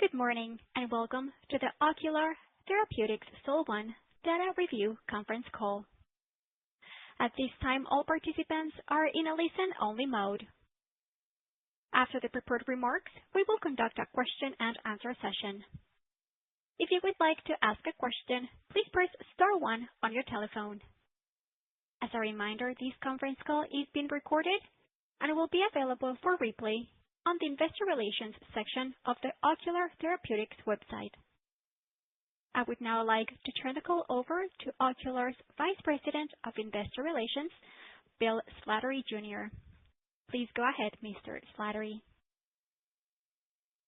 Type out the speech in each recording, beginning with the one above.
Good morning, and welcome to the Ocular Therapeutix SOL-1 Data Review Conference Call. At this time, all participants are in a listen-only mode. After the prepared remarks, we will conduct a question-and-answer session. If you would like to ask a question, please press star 1 on your telephone. As a reminder, this conference call is being recorded and will be available for replay on the Investor Relations section of the Ocular Therapeutix website. I would now like to turn the call over to Ocular's Vice President of Investor Relations, Bill Slattery, Jr. Please go ahead, Mr. Slattery.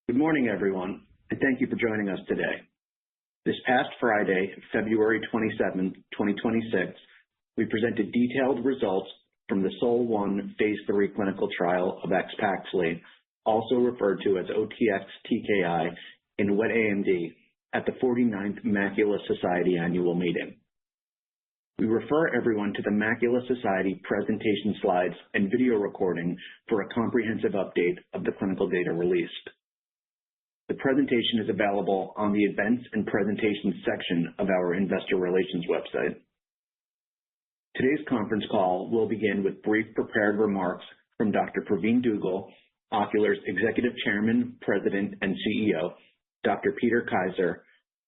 Good morning, everyone, and thank you for joining us today. This past Friday, February 27, 2026, we presented detailed results from the SOL-1 Phase 3 clinical trial of AXPAXLI, also referred to as OTX-TKI, in wet AMD at the 49th Macular Society annual meeting. We refer everyone to the Macular Society presentation slides and video recording for a comprehensive update of the clinical data released. The presentation is available on the Events and Presentations section of our Investor Relations website. Today's conference call will begin with brief prepared remarks from Dr. Pravin Dugel, Ocular's Executive Chairman, President, and CEO, Dr. Peter Kaiser,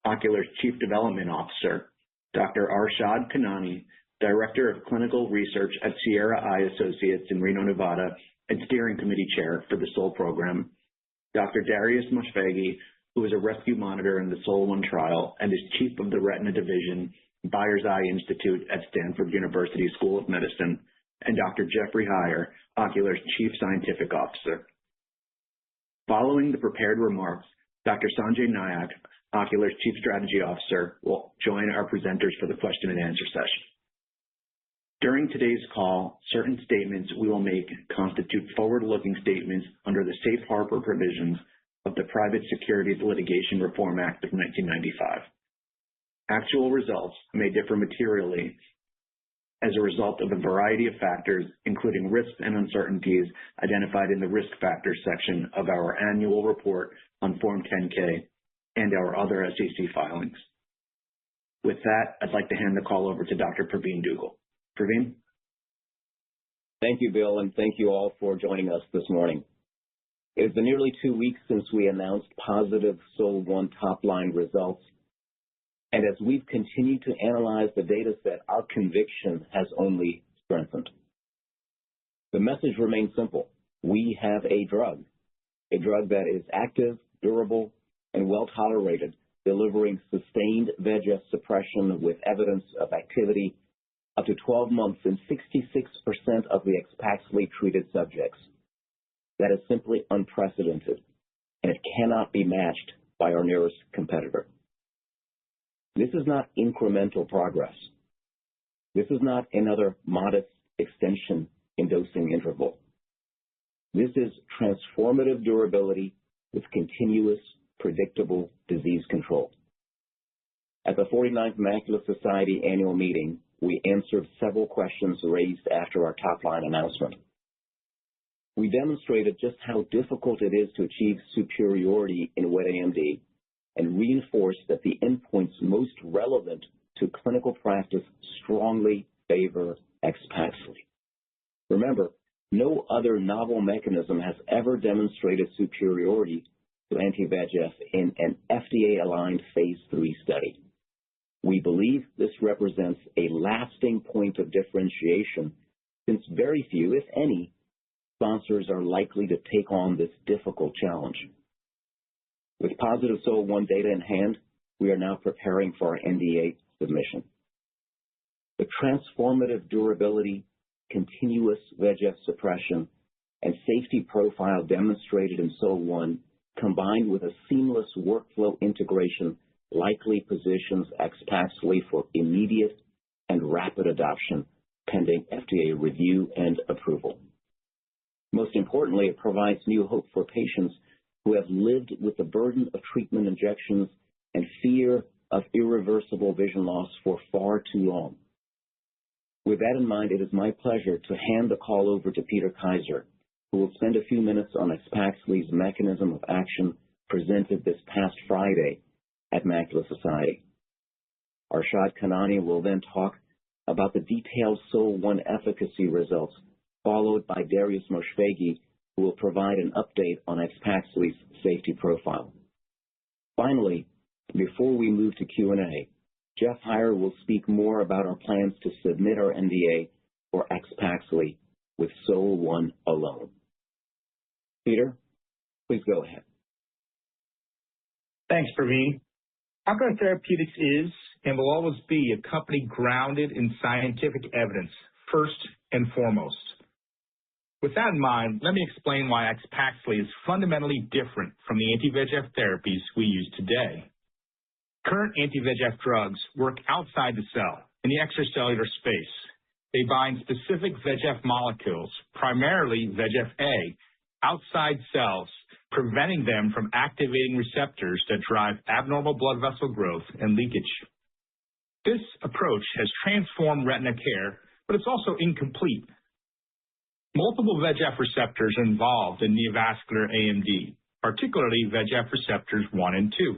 Ocular's Chief Development Officer, Dr. Arshad Khanani, Director of Clinical Research at Sierra Eye Associates in Reno, Nevada, and Steering Committee Chair for the SOL program, Dr. Darius Moshfeghi, who is a rescue monitor in the SOL-1 trial and is Chief of the Retina Division, Byers Eye Institute at Stanford University School of Medicine, and Dr. Jeffrey Heyer, Ocular's Chief Scientific Officer. Following the prepared remarks, Dr. Sanjay Nayak, Ocular's Chief Strategy Officer, will join our presenters for the question and answer session. During today's call, certain statements we will make constitute forward-looking statements under the Safe Harbor provisions of the Private Securities Litigation Reform Act of 1995. Actual results may differ materially as a result of a variety of factors, including risks and uncertainties identified in the Risk Factors section of our annual report on Form 10-K and our other SEC filings. With that, I'd like to hand the call over to Dr. Pravin Dugel. Pravin? Thank you, Bill, and thank you all for joining us this morning. It has been nearly 2 weeks since we announced positive SOL-1 top-line results. And as we've continued to analyze the data set, our conviction has only strengthened. The message remains simple. We have a drug that is active, durable, and well-tolerated, delivering sustained VEGF suppression with evidence of activity up to 12 months in 66% of the AXPAXLI-treated subjects. That is simply unprecedented, and it cannot be matched by our nearest competitor. This is not incremental progress. This is not another modest extension in dosing interval. This is transformative durability with continuous, predictable disease control. At the 49th Macular Society annual meeting, we answered several questions raised after our top-line announcement. We demonstrated just how difficult it is to achieve superiority in wet AMD and reinforced that the endpoints most relevant to clinical practice strongly favor AXPAXLI. Remember, no other novel mechanism has ever demonstrated superiority to anti-VEGF in an FDA-aligned Phase 3 study. We believe this represents a lasting point of differentiation since very few, if any, sponsors are likely to take on this difficult challenge. With positive SOL-1 data in hand, we are now preparing for our NDA submission. The transformative durability, continuous VEGF suppression, and safety profile demonstrated in SOL-1, combined with a seamless workflow integration, likely positions AXPAXLI for immediate and rapid adoption pending FDA review and approval. Most importantly, it provides new hope for patients who have lived with the burden of treatment injections and fear of irreversible vision loss for far too long. With that in mind, it is my pleasure to hand the call over to Peter Kaiser, who will spend a few minutes on AXPAXLI's mechanism of action presented this past Friday at Macular Society. Arshad Kanani will then talk about the detailed SOL-1 efficacy results, followed by Darius Moshfeghi, who will provide an update on AXPAXLI's safety profile. Finally, before we move to Q&A, Jeff Heier will speak more about our plans to submit our NDA for AXPAXLI with SOL-1 alone. Peter, please go ahead. Thanks, Praveen. Ocular Therapeutix is and will always be a company grounded in scientific evidence, first and foremost. With that in mind, let me explain why AXPAXLI is fundamentally different from the anti-VEGF therapies we use today. Current anti-VEGF drugs work outside the cell, in the extracellular space. They bind specific VEGF molecules, primarily VEGF-A, outside cells, preventing them from activating receptors that drive abnormal blood vessel growth and leakage. This approach has transformed retina care, but it's also incomplete. Multiple VEGF receptors are involved in neovascular AMD, particularly VEGF receptors 1 and 2.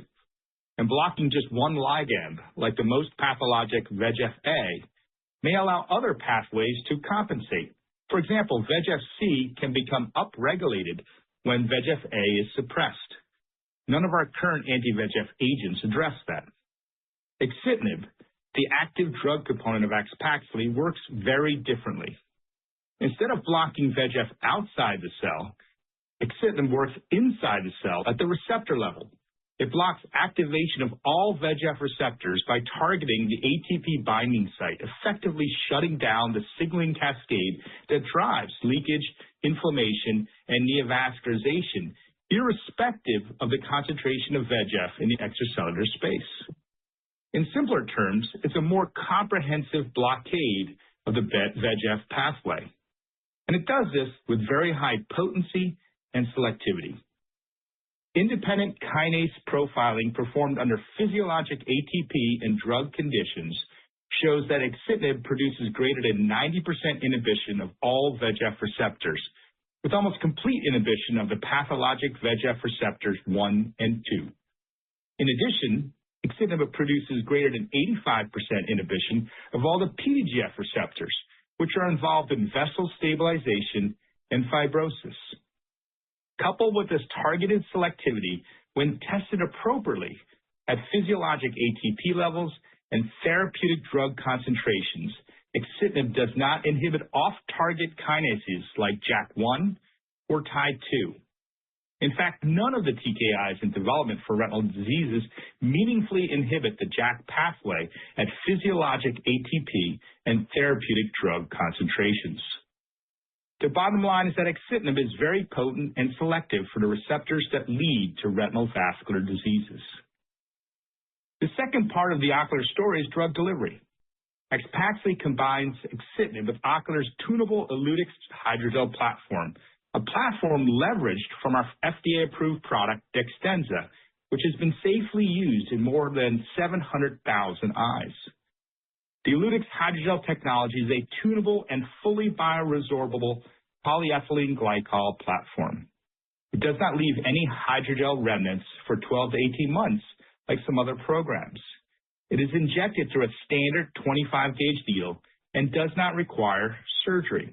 And blocking just one ligand, like the most pathologic VEGF-A, may allow other pathways to compensate. For example, VEGF-C can become upregulated when VEGF-A is suppressed. None of our current anti-VEGF agents address that. Axitinib, the active drug component of AXPAXLI, works very differently. Instead of blocking VEGF outside the cell, axitinib works inside the cell at the receptor level. It blocks activation of all VEGF receptors by targeting the ATP binding site, effectively shutting down the signaling cascade that drives leakage, inflammation, and neovascularization, irrespective of the concentration of VEGF in the extracellular space. In simpler terms, it's a more comprehensive blockade of the VEGF pathway. And it does this with very high potency and selectivity. Independent kinase profiling performed under physiologic ATP and drug conditions shows that axitinib produces greater than 90% inhibition of all VEGF receptors, with almost complete inhibition of the pathologic VEGF receptors 1 and 2. In addition, axitinib produces greater than 85% inhibition of all the PDGF receptors, which are involved in vessel stabilization and fibrosis. Coupled with this targeted selectivity, when tested appropriately at physiologic ATP levels and therapeutic drug concentrations, axitinib does not inhibit off-target kinases like JAK1 or TIE2. In fact, none of the TKIs in development for retinal diseases meaningfully inhibit the JAK pathway at physiologic ATP and therapeutic drug concentrations. The bottom line is that axitinib is very potent and selective for the receptors that lead to retinal vascular diseases. The second part of the Ocular story is drug delivery. AXPAXLI combines axitinib with Ocular's tunable ELUTYX hydrogel platform, a platform leveraged from our FDA-approved product, DEXTENZA, which has been safely used in more than 700,000 eyes. The ELUTYX hydrogel technology is a tunable and fully bioresorbable polyethylene glycol platform. It does not leave any hydrogel remnants for 12 to 18 months like some other programs. It is injected through a standard 25-gauge needle and does not require surgery.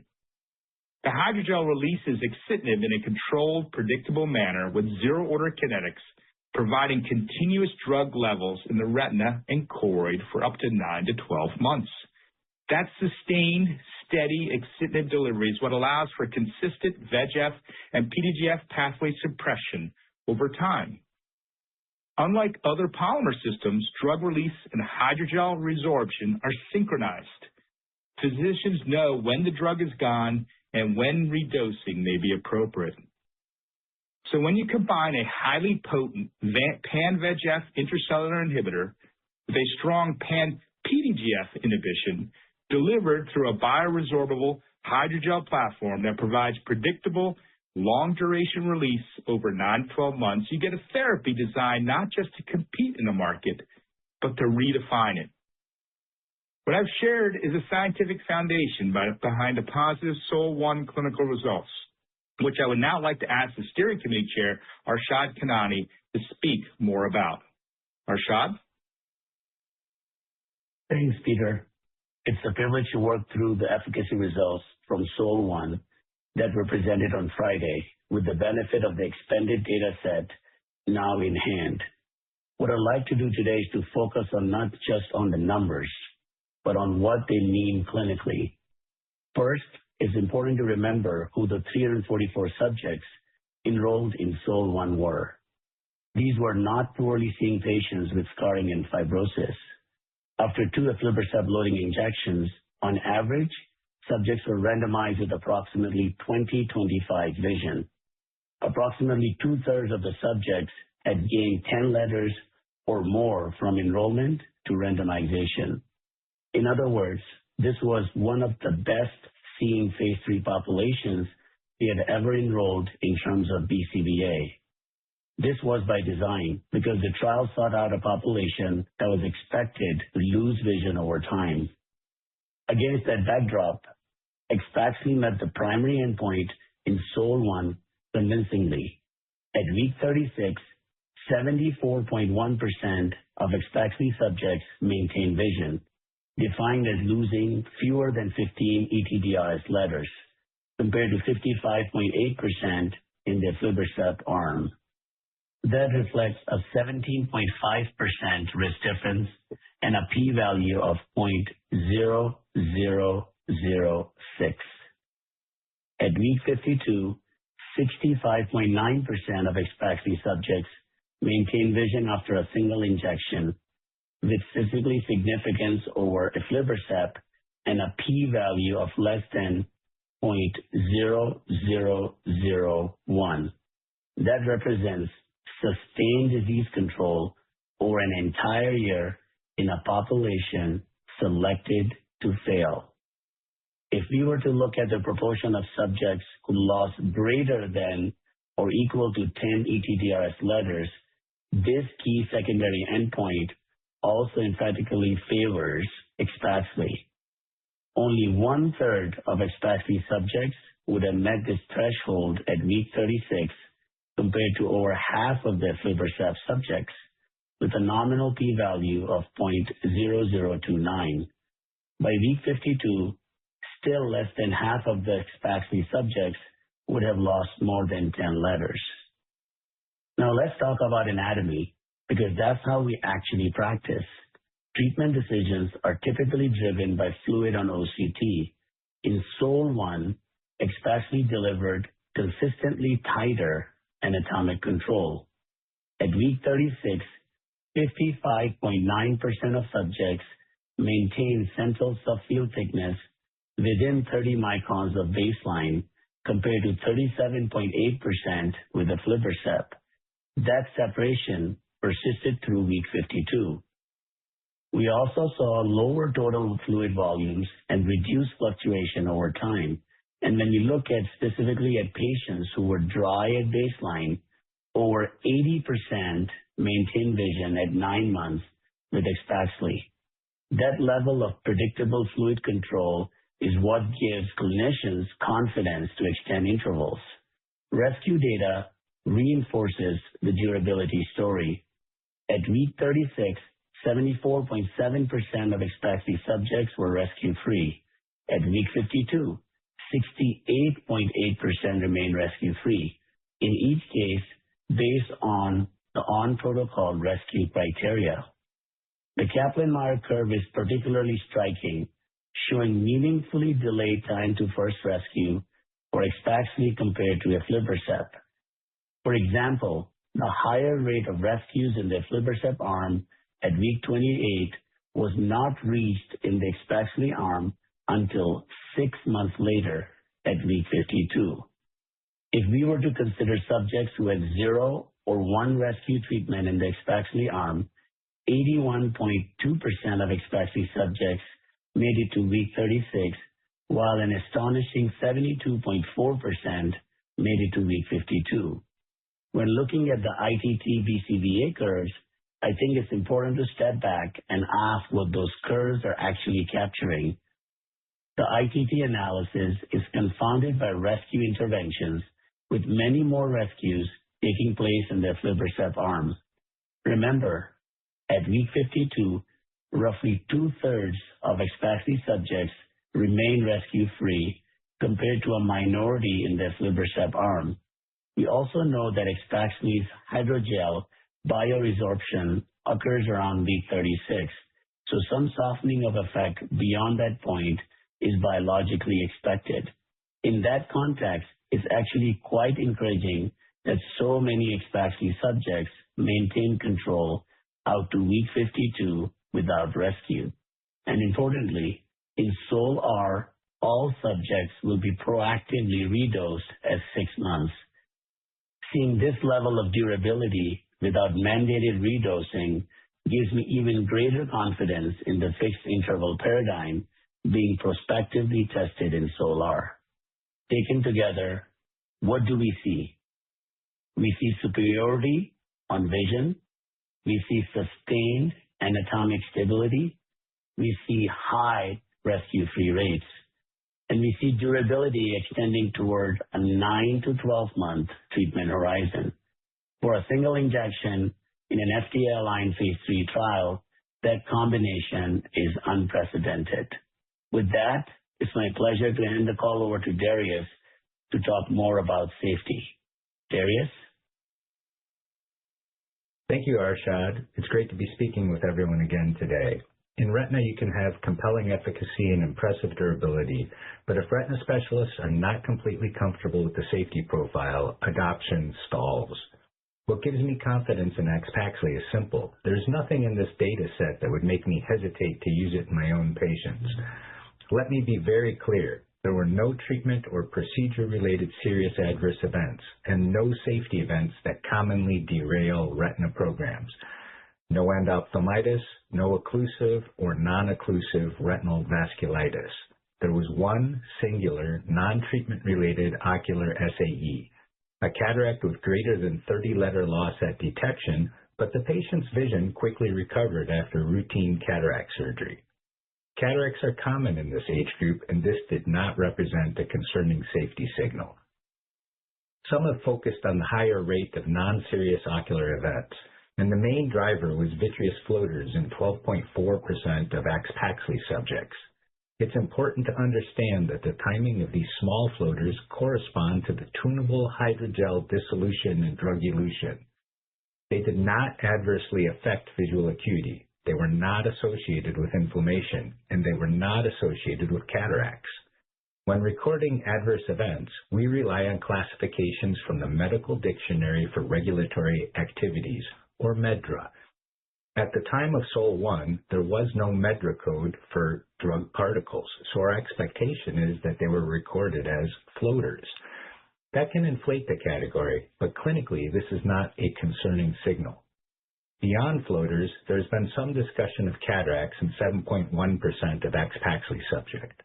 The hydrogel releases axitinib in a controlled, predictable manner with zero-order kinetics, providing continuous drug levels in the retina and choroid for up to 9 to 12 months. That sustained, steady axitinib delivery is what allows for consistent VEGF and PDGF pathway suppression over time. Unlike other polymer systems, drug release and hydrogel resorption are synchronized. Physicians know when the drug is gone and when redosing may be appropriate. So when you combine a highly potent pan-VEGF intracellular inhibitor with a strong pan-PDGF inhibition delivered through a bioresorbable hydrogel platform that provides predictable, long-duration release over 9 to 12 months, you get a therapy designed not just to compete in the market, but to redefine it. What I've shared is a scientific foundation behind the positive SOL-1 clinical results. which I would now like to ask the steering committee chair, Arshad Kanani, to speak more about. Arshad? Thanks, Peter. It's a privilege to work through the efficacy results from SOL-1 that were presented on Friday with the benefit of the expanded data set now in hand. What I'd like to do today is to focus on not just on the numbers, but on what they mean clinically. First, it's important to remember who the 344 subjects enrolled in SOL-1 were. These were not poorly seeing patients with scarring and fibrosis. After 2 aflibercept loading injections, on average, subjects were randomized with approximately 20/25 vision. Approximately 2/3 of the subjects had gained 10 letters or more from enrollment to randomization. In other words, this was one of the best seeing phase 3 populations we had ever enrolled in terms of BCVA. This was by design because the trial sought out a population that was expected to lose vision over time. Against that backdrop, AXPAXLI met the primary endpoint in SOL-1 convincingly. At week 36, 74.1% of AXPAXLI subjects maintained vision, defined as losing fewer than 15 ETDRS letters, compared to 55.8% in the aflibercept arm. That reflects a 17.5% risk difference and a p-value of 0.0006. At week 52, 65.9% of AXPAXLI subjects maintained vision after a single injection, with statistically significance over aflibercept and a p-value of less than 0.0001. That represents sustained disease control over an entire year in a population selected to fail. If we were to look at the proportion of subjects who lost greater than or equal to 10 ETDRS letters, this key secondary endpoint also emphatically favors AXPAXLI. Only 1/3 of AXPAXLI subjects would have met this threshold at week 36, compared to over half of the aflibercept subjects, with a nominal p-value of 0.0029. By week 52, still less than half of the AXPAXLI subjects would have lost more than 10 letters. Now let's talk about anatomy, because that's how we actually practice. Treatment decisions are typically driven by fluid on OCT. In SOL-1, AXPAXLI delivered consistently tighter anatomic control. At week 36, 55.9% of subjects maintained central subfield thickness within 30 microns of baseline, compared to 37.8% with aflibercept. That separation persisted through week 52. We also saw lower total fluid volumes and reduced fluctuation over time. And when you look at specifically at patients who were dry at baseline, over 80% maintained vision at 9 months with AXPAXLI. That level of predictable fluid control is what gives clinicians confidence to extend intervals. Rescue data reinforces the durability story. At week 36, 74.7% of AXPAXLI subjects were rescue-free. At week 52, 68.8% remain rescue-free, in each case based on the on-protocol rescue criteria. The Kaplan-Meier curve is particularly striking, showing meaningfully delayed time to first rescue for AXPAXLI compared to aflibercept. For example, the higher rate of rescues in the aflibercept arm at week 28 was not reached in the AXPAXLI arm until 6 months later at week 52. If we were to consider subjects who had 0 or 1 rescue treatment in the AXPAXLI arm, 81.2% of AXPAXLI subjects made it to week 36, while an astonishing 72.4% made it to week 52. When looking at the ITT BCVA curves, I think it's important to step back and ask what those curves are actually capturing. The ITT analysis is confounded by rescue interventions with many more rescues taking place in the aflibercept arm. Remember, at week 52, roughly two-thirds of AXPAXLI subjects remain rescue-free compared to a minority in the aflibercept arm. We also know that AXPAXLI's hydrogel bioresorption occurs around week 36, so some softening of effect beyond that point is biologically expected. In that context, it's actually quite encouraging that so many AXPAXLI subjects maintain control out to week 52 without rescue. And importantly, in SOL-R, all subjects will be proactively redosed at 6 months. Seeing this level of durability without mandated redosing gives me even greater confidence in the fixed interval paradigm being prospectively tested in SOL-R. Taken together, what do we see? We see superiority on vision. We see sustained anatomic stability. We see high rescue-free rates. And we see durability extending toward a 9 to 12-month treatment horizon. For a single injection in an FDA-aligned phase 3 trial, that combination is unprecedented. With that, it's my pleasure to hand the call over to Darius to talk more about safety. Darius? Thank you, Arshad. It's great to be speaking with everyone again today. In retina, you can have compelling efficacy and impressive durability, but if retina specialists are not completely comfortable with the safety profile, adoption stalls. What gives me confidence in AXPAXLI is simple. There's nothing in this data set that would make me hesitate to use it in my own patients. Let me be very clear. There were no treatment or procedure-related serious adverse events and no safety events that commonly derail retina programs. No endophthalmitis, no occlusive or non-occlusive retinal vasculitis. There was one singular non-treatment-related ocular SAE, a cataract with greater than 30-letter loss at detection, but the patient's vision quickly recovered after routine cataract surgery. Cataracts are common in this age group, and this did not represent a concerning safety signal. Some have focused on the higher rate of non-serious ocular events, and the main driver was vitreous floaters in 12.4% of AXPAXLI subjects. It's important to understand that the timing of these small floaters correspond to the tunable hydrogel dissolution and drug elution. They did not adversely affect visual acuity. They were not associated with inflammation, and they were not associated with cataracts. When recording adverse events, we rely on classifications from the Medical Dictionary for Regulatory Activities, or MEDRA. At the time of SOL-1, there was no MEDRA code for drug particles, so our expectation is that they were recorded as floaters. That can inflate the category, but clinically this is not a concerning signal. Beyond floaters, there's been some discussion of cataracts in 7.1% of AXPAXLI subjects.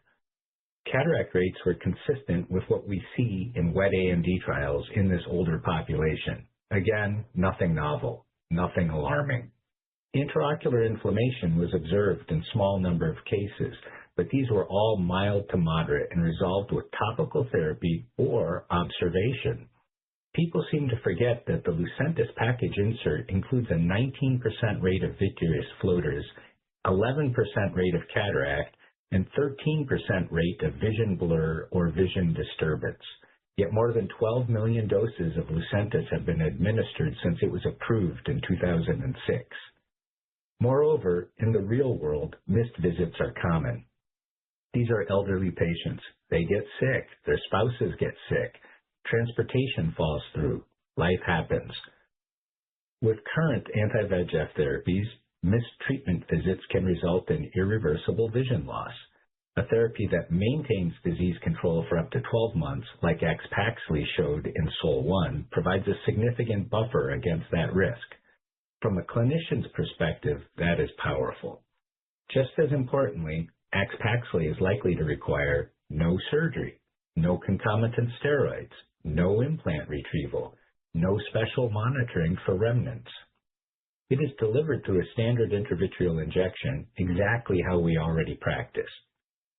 Cataract rates were consistent with what we see in wet AMD trials in this older population. Again, nothing novel, nothing alarming. Intraocular inflammation was observed in small number of cases, but these were all mild to moderate and resolved with topical therapy or observation. People seem to forget that the Lucentis package insert includes a 19% rate of vitreous floaters, 11% rate of cataract, and 13% rate of vision blur or vision disturbance. Yet more than 12 million doses of Lucentis have been administered since it was approved in 2006. Moreover, in the real world, missed visits are common. These are elderly patients. They get sick. Their spouses get sick. Transportation falls through. Life happens. With current anti-VEGF therapies, missed treatment visits can result in irreversible vision loss. A therapy that maintains disease control for up to 12 months, like AXPAXLI showed in SOL-1, provides a significant buffer against that risk. From a clinician's perspective, that is powerful. Just as importantly, AXPAXLI is likely to require no surgery, no concomitant steroids, no implant retrieval, no special monitoring for remnants. It is delivered through a standard intravitreal injection, exactly how we already practice.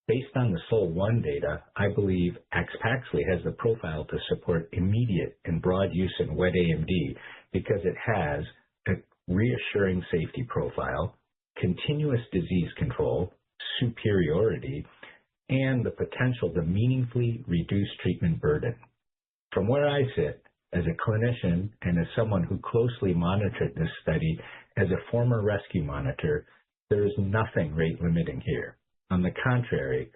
Based on the SOL-1 data, I believe AXPAXLI has the profile to support immediate and broad use in wet AMD because it has a reassuring safety profile, continuous disease control, superiority, and the potential to meaningfully reduce treatment burden. From where I sit, as a clinician and as someone who closely monitored this study as a former rescue monitor, there is nothing rate limiting here. On the contrary,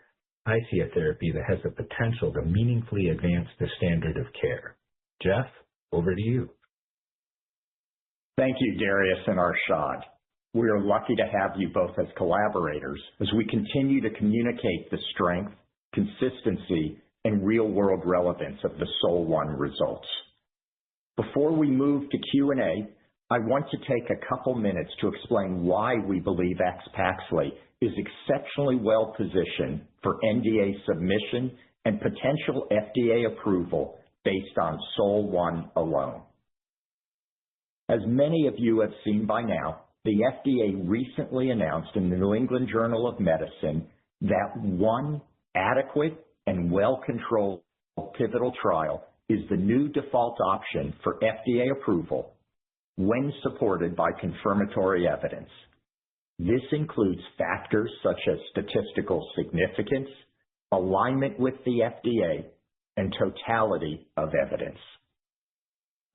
I see a therapy that has the potential to meaningfully advance the standard of care. Jeff, over to you. Thank you, Darius and Arshad. We are lucky to have you both as collaborators as we continue to communicate the strength, consistency, and real-world relevance of the SOL-1 results. Before we move to Q&A, I want to take a couple minutes to explain why we believe AXPAXLI is exceptionally well positioned for NDA submission and potential FDA approval based on SOL-1 alone. As many of you have seen by now, the FDA recently announced in the New England Journal of Medicine that one adequate and well-controlled pivotal trial is the new default option for FDA approval when supported by confirmatory evidence. This includes factors such as statistical significance, alignment with the FDA, and totality of evidence.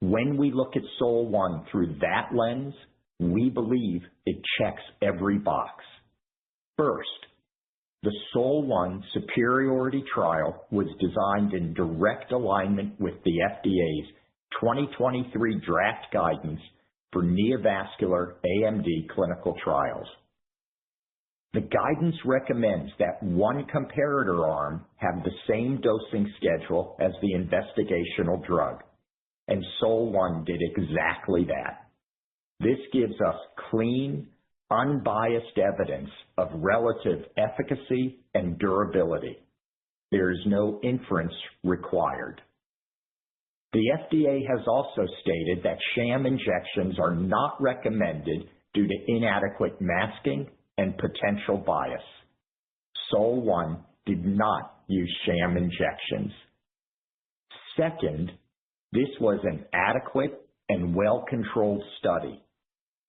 When we look at SOL-1 through that lens, we believe it checks every box. First, the SOL-1 superiority trial was designed in direct alignment with the FDA's 2023 draft guidance for neovascular AMD clinical trials. The guidance recommends that one comparator arm have the same dosing schedule as the investigational drug, and SOL-1 did exactly that. This gives us clean, unbiased evidence of relative efficacy and durability. There is no inference required. The FDA has also stated that sham injections are not recommended due to inadequate masking and potential bias. SOL-1 did not use sham injections. Second, this was an adequate and well-controlled study,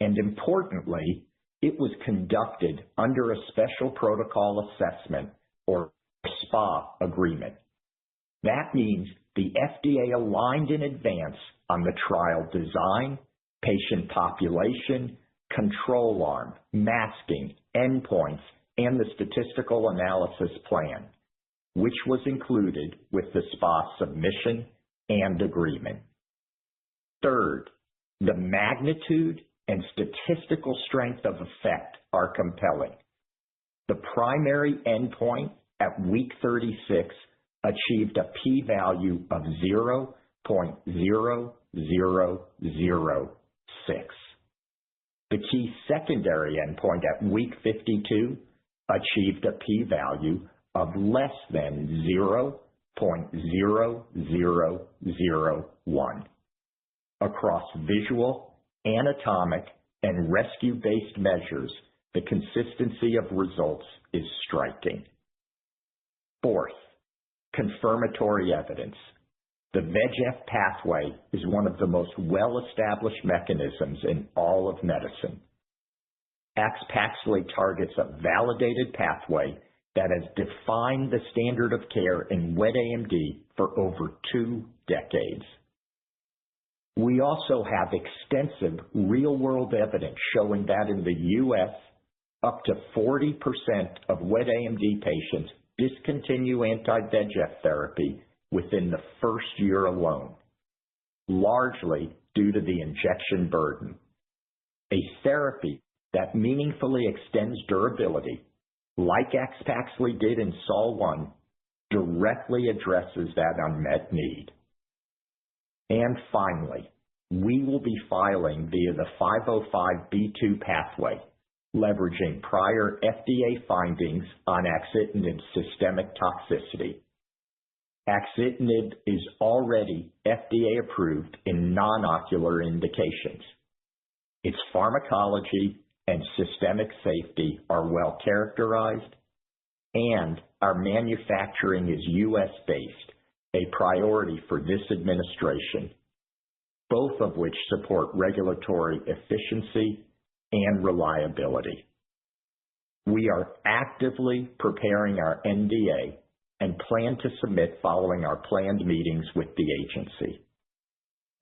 and importantly, it was conducted under a special protocol assessment or SPA agreement. That means the FDA aligned in advance on the trial design, patient population, control arm, masking, endpoints, and the statistical analysis plan, which was included with the SPA submission and agreement. Third, the magnitude and statistical strength of effect are compelling. The primary endpoint at week 36 achieved a p-value of 0.0006. The key secondary endpoint at week 52 achieved a p-value of less than 0.0001. Across visual, anatomic, and rescue-based measures, the consistency of results is striking. Fourth, confirmatory evidence. The VEGF pathway is one of the most well-established mechanisms in all of medicine. AXPAXLI targets a validated pathway that has defined the standard of care in wet AMD for over 2 decades. We also have extensive real-world evidence showing that in the U.S., up to 40% of wet AMD patients discontinue anti-VEGF therapy within the first year alone, largely due to the injection burden. A therapy that meaningfully extends durability, like AXPAXLI did in SOL-1, directly addresses that unmet need. And finally, we will be filing via the 505(b)(2) pathway, leveraging prior FDA findings on axitinib's systemic toxicity. Axitinib is already FDA approved in non-ocular indications. Its pharmacology and systemic safety are well characterized, and Our manufacturing is U.S.-based, a priority for this administration, both of which support regulatory efficiency and reliability. We are actively preparing our NDA and plan to submit following our planned meetings with the agency.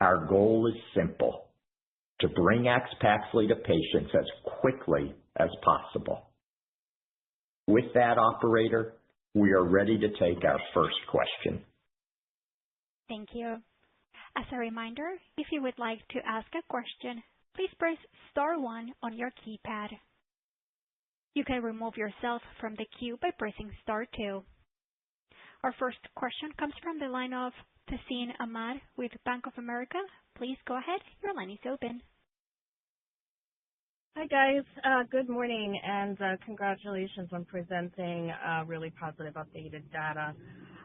Our goal is simple: to bring AXPAXLI to patients as quickly as possible. With that, operator, we are ready to take our first question. Thank you. As a reminder, if you would like to ask a question, please press star 1 on your keypad. You can remove yourself from the queue by pressing star 2. Our first question comes from the line of Tazeen Ahmad with Bank of America. Please go ahead. Your line is open. Hi, guys. Good morning, and congratulations on presenting really positive updated data.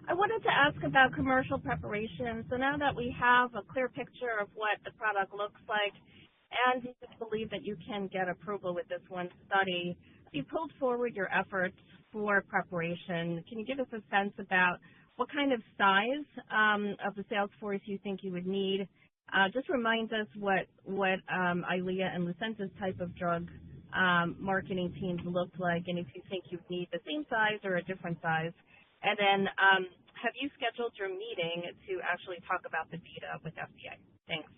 I wanted to ask about commercial preparation. So now that we have a clear picture of what the product looks like, and you believe that you can get approval with this one study, you pulled forward your efforts for preparation. Can you give us a sense about what kind of size of the sales force you think you would need? Just remind us what EYLEA and Lucentis type of drug marketing teams look like, and if you think you need the same size or a different size. And then have you scheduled your meeting to actually talk about the data with FDA? Thanks.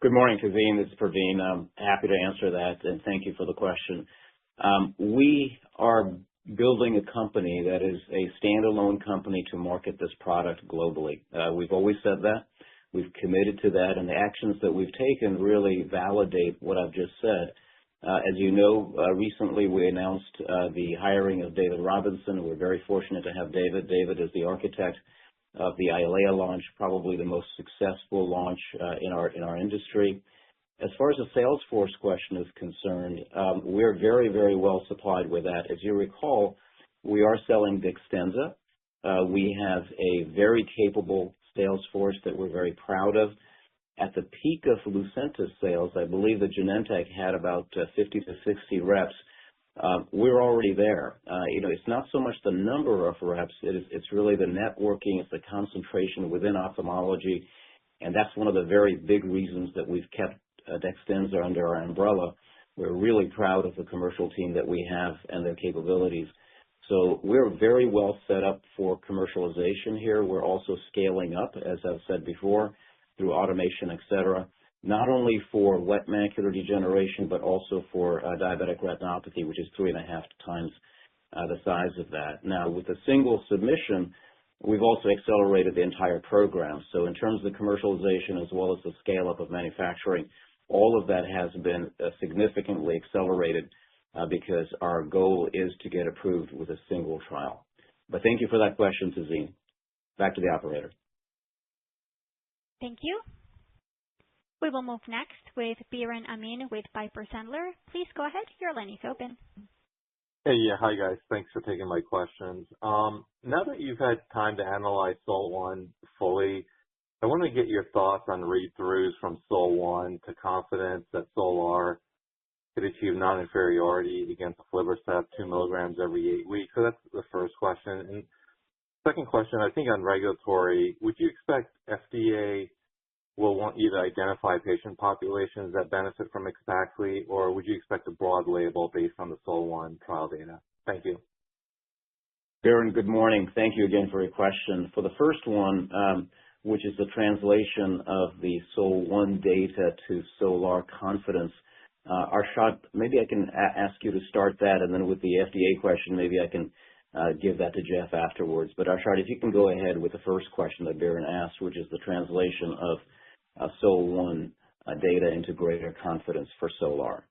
Good morning, Tazeen. This is Praveen. I'm happy to answer that, and thank you for the question. We are building a company that is a standalone company to market this product globally. We've always said that. We've committed to that, and the actions that we've taken really validate what I've just said. As you know, recently we announced the hiring of David Robinson. We're very fortunate to have David. David is the architect of the EYLEA launch, probably the most successful launch in our industry. As far as the sales force question is concerned, we're very, very well supplied with that. As you recall, we are selling DEXTENZA. We have a very capable sales force that we're very proud of. At the peak of Lucentis sales, I believe that Genentech had about 50 to 60 reps. We're already there. It's not so much the number of reps, it's really the networking, it's the concentration within ophthalmology, and that's one of the very big reasons that we've kept DEXTENZA under our umbrella. We're really proud of the commercial team that we have and their capabilities. So we're very well set up for commercialization here. We're also scaling up, as I've said before, through automation, et cetera, not only for wet macular degeneration, but also for diabetic retinopathy, which is 3.5 times the size of that. Now, with a single submission, we've also accelerated the entire program. So in terms of the commercialization as well as the scale-up of manufacturing, all of that has been significantly accelerated because our goal is to get approved with a single trial. But thank you for that question, Tazeen. Back to the operator. Thank you. We will move next with Biren Amin with Piper Sandler. Please go ahead. Your line is open. Hey, yeah. Hi, guys. Thanks for taking my questions. Now that you've had time to analyze SOL-1 fully, I want to get your thoughts on read-throughs from SOL-1 to confidence that SOL-R could achieve non-inferiority against aflibercept 2 milligrams every 8 weeks. So that's the first question. And second question, I think on regulatory, would you expect FDA will want you to identify patient populations that benefit from AXPAXLI, or would you expect a broad label based on the SOL-1 trial data? Thank you. Biren, good morning. Thank you again for your question. For the first one, which is the translation of the SOL-1 data to SOL-R confidence, Arshad, maybe I can ask you to start that, and then with the FDA question, maybe I can give that to Jeff afterwards. But Arshad, if you can go ahead with the first question that Biren asked, which is the translation of SOL-1 data into greater confidence for SOL-R.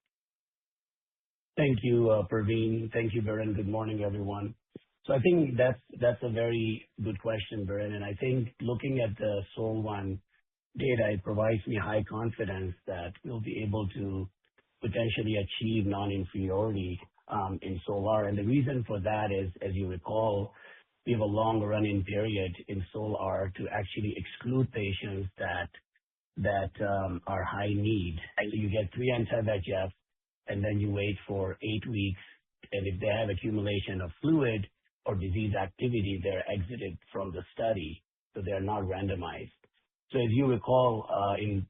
Thank you, Praveen. Thank you, Biren. Good morning, everyone. So I think that's a very good question, Biren. And I think looking at the SOL-1 data, it provides me high confidence that we'll be able to potentially achieve non-inferiority in SOL-R. And the reason for that is, as you recall, we have a long run-in period in SOL-R to actually exclude patients that are high need. So you get 3 anti-VEGF, and then you wait for 8 weeks and if they have accumulation of fluid or disease activity, they're exited from the study, so they're not randomized. So as you recall, in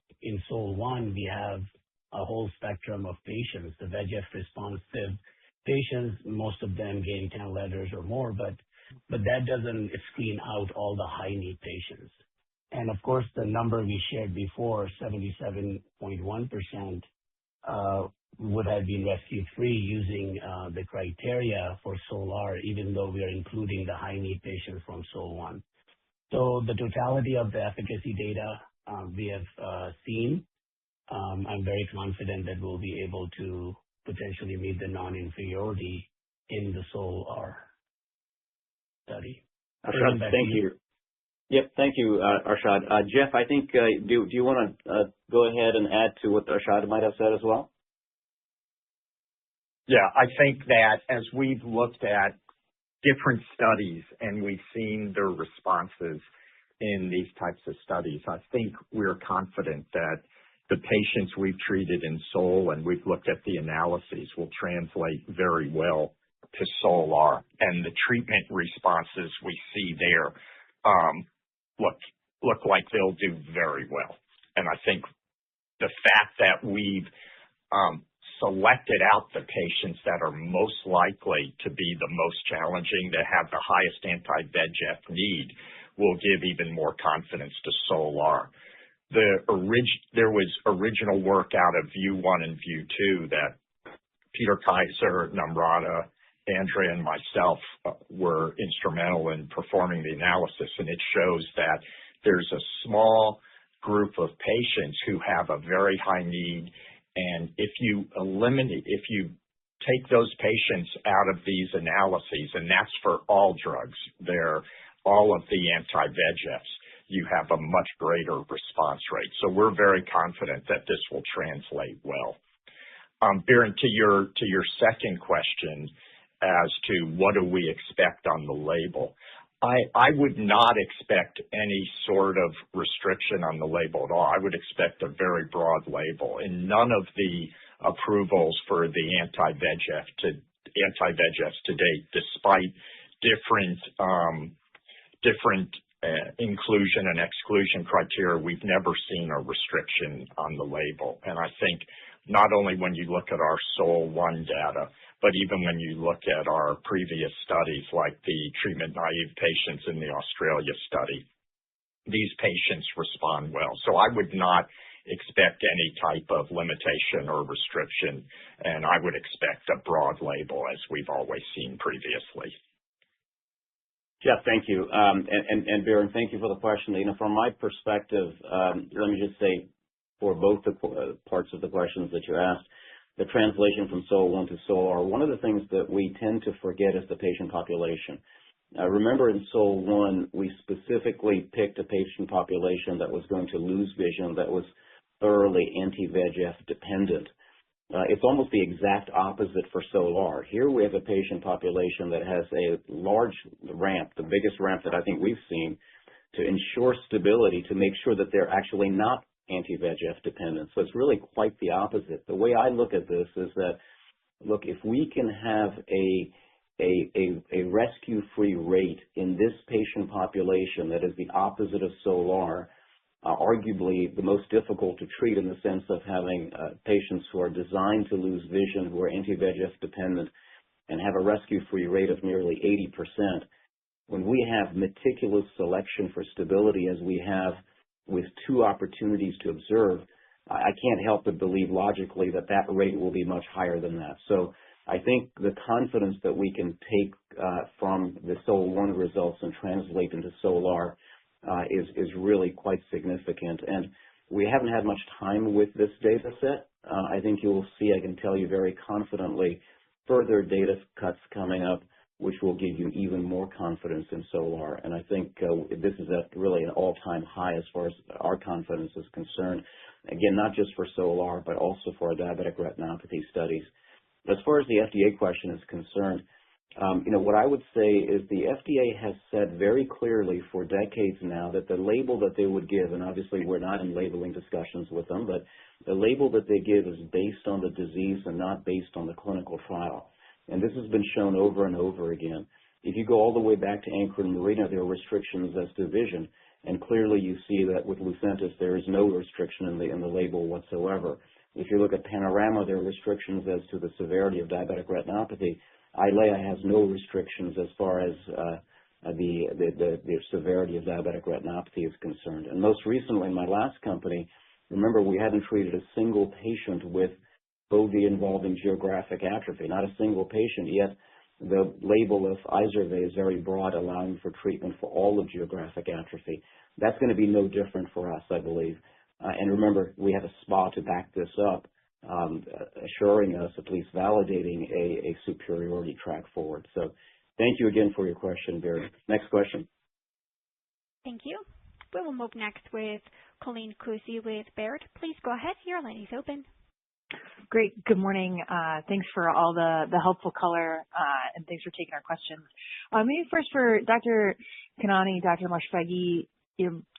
SOL-1, we have a whole spectrum of patients, the VEGF responsive patients, most of them gain 10 letters or more, but that doesn't screen out all the high need patients. And of course, the number we shared before, 77.1%, would have been rescue-free using the criteria for SOL-R, even though we are including the high need patients from SOL-1. So the totality of the efficacy data we have seen, I'm very confident that we'll be able to potentially meet the non-inferiority in the SOL-R study. Arshad, thank you. Yep, thank you, Arshad. Jeff, I think, do you want to go ahead and add to what Arshad might have said as well? Yeah, I think that as we've looked at different studies and we've seen their responses in these types of studies, I think we're confident that the patients we've treated in SOL and we've looked at the analyses will translate very well to SOL-R. And the treatment responses we see there look like they'll do very well. And I think the fact that we've selected out the patients that are most likely to be the most challenging, that have the highest anti-VEGF need, will give even more confidence to SOL-R. There was original work out of View 1 and View 2 that Peter Kaiser, Namrata, Andrea, and myself were instrumental in performing the analysis, and it shows that there's a small group of patients who have a very high need, and if you take those patients out of these analyses, and that's for all drugs, they're all of the anti-VEGFs, you have a much greater response rate. So we're very confident that this will translate well. Biren, to your second question as to what do we expect on the label, I would not expect any sort of restriction on the label at all. I would expect a very broad label. In none of the approvals for the anti-VEGFs to date, despite different inclusion and exclusion criteria, we've never seen a restriction on the label. And I think not only when you look at our SOL-1 data, but even when you look at our previous studies like the treatment-naive patients in the Australia study, these patients respond well. So I would not expect any type of limitation or restriction, and I would expect a broad label as we've always seen previously. Jeff, thank you. And Biren, thank you for the question. From my perspective, let me just say for both the parts of the questions that you asked, the translation from SOL-1 to SOL-R, one of the things that we tend to forget is the patient population. Remember in SOL-1, we specifically picked a patient population that was going to lose vision, that was thoroughly anti-VEGF dependent. It's almost the exact opposite for SOL-R. Here we have a patient population that has a large ramp, the biggest ramp that I think we've seen, to ensure stability, to make sure that they're actually not anti-VEGF dependent. So it's really quite the opposite. The way I look at this is that, look, if we can have a rescue-free rate in this patient population that is the opposite of SOL-R, arguably the most difficult to treat in the sense of having patients who are designed to lose vision, who are anti-VEGF dependent, and have a rescue-free rate of nearly 80%. When we have meticulous selection for stability, as we have with 2 opportunities to observe, I can't help but believe logically that that rate will be much higher than that. So I think the confidence that we can take from the SOL-1 results and translate into SOL-R is really quite significant. And we haven't had much time with this data set. I think you will see, I can tell you very confidently, further data cuts coming up, which will give you even more confidence in SOL-R. And I think this is at really an all-time high as far as our confidence is concerned. Again, not just for SOL-R, but also for our diabetic retinopathy studies. As far as the FDA question is concerned, what I would say is the FDA has said very clearly for decades now that the label that they would give, and obviously we're not in labeling discussions with them, but the label that they give is based on the disease and not based on the clinical trial. And this has been shown over and over again. If you go all the way back to Anchor and Marina, there are restrictions as to vision. And clearly you see that with Lucentis, there is no restriction in the label whatsoever. If you look at Panorama, there are restrictions as to the severity of diabetic retinopathy. Eylea has no restrictions as far as the severity of diabetic retinopathy is concerned. And most recently, in my last company, remember we hadn't treated a single patient with fovea involving geographic atrophy, not a single patient, yet the label of Izervay is very broad, allowing for treatment for all of geographic atrophy. That's going to be no different for us, I believe. And remember, we have a SPA to back this up, assuring us, at least validating a superiority track forward. So thank you again for your question, Barry. Next question. Thank you. We will move next with Colleen Kusy with Baird. Please go ahead. Your line is open. Great. Good morning. Thanks for all the helpful color, and thanks for taking our questions. Maybe first for Dr. Khanani, Dr. Moshfeghi,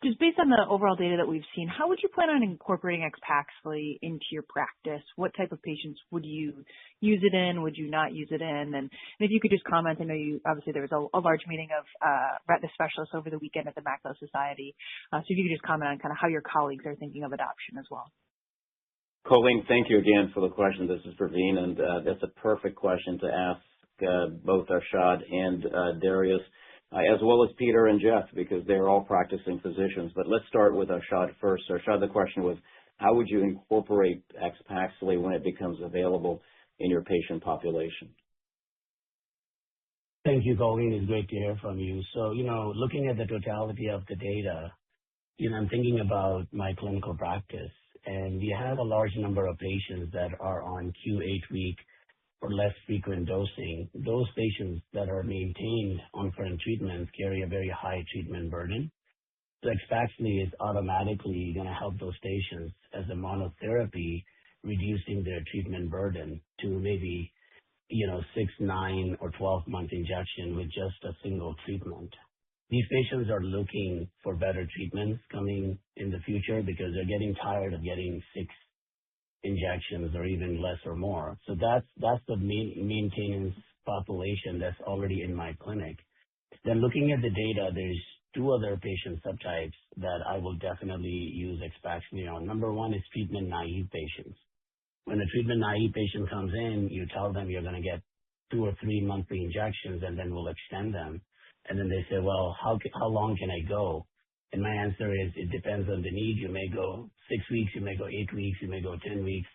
just based on the overall data that we've seen, how would you plan on incorporating AXPAXLI into your practice? What type of patients would you use it in? Would you not use it in? And if you could just comment, I know obviously there was a large meeting of retina specialists over the weekend at the Macula Society. So if you could just comment on kind of how your colleagues are thinking of adoption as well. Colleen, thank you again for the question. This is Praveen, and that's a perfect question to ask both Arshad and Darius, as well as Peter and Jeff, because they're all practicing physicians. But let's start with Arshad first. Arshad, the question was, how would you incorporate AXPAXLI when it becomes available in your patient population? Thank you, Colleen. It's great to hear from you. So, looking at the totality of the data, I'm thinking about my clinical practice. And we have a large number of patients that are on Q8-week or less frequent dosing. Those patients that are maintained on current treatments carry a very high treatment burden. So AXPAXLI is automatically going to help those patients as a monotherapy, reducing their treatment burden to maybe 6, 9, or 12-month injection with just a single treatment. These patients are looking for better treatments coming in the future because they're getting tired of getting 6 injections or even less or more. So that's the maintenance population that's already in my clinic. Then looking at the data, there's 2 other patient subtypes that I will definitely use AXPAXLI on. Number one is treatment-naive patients. When a treatment-naive patient comes in, you tell them you're going to get 2 or 3 monthly injections, and then we'll extend them. And then they say, well, how long can I go? And my answer is, it depends on the need. You may go 6 weeks, you may go 8 weeks, you may go 10 weeks.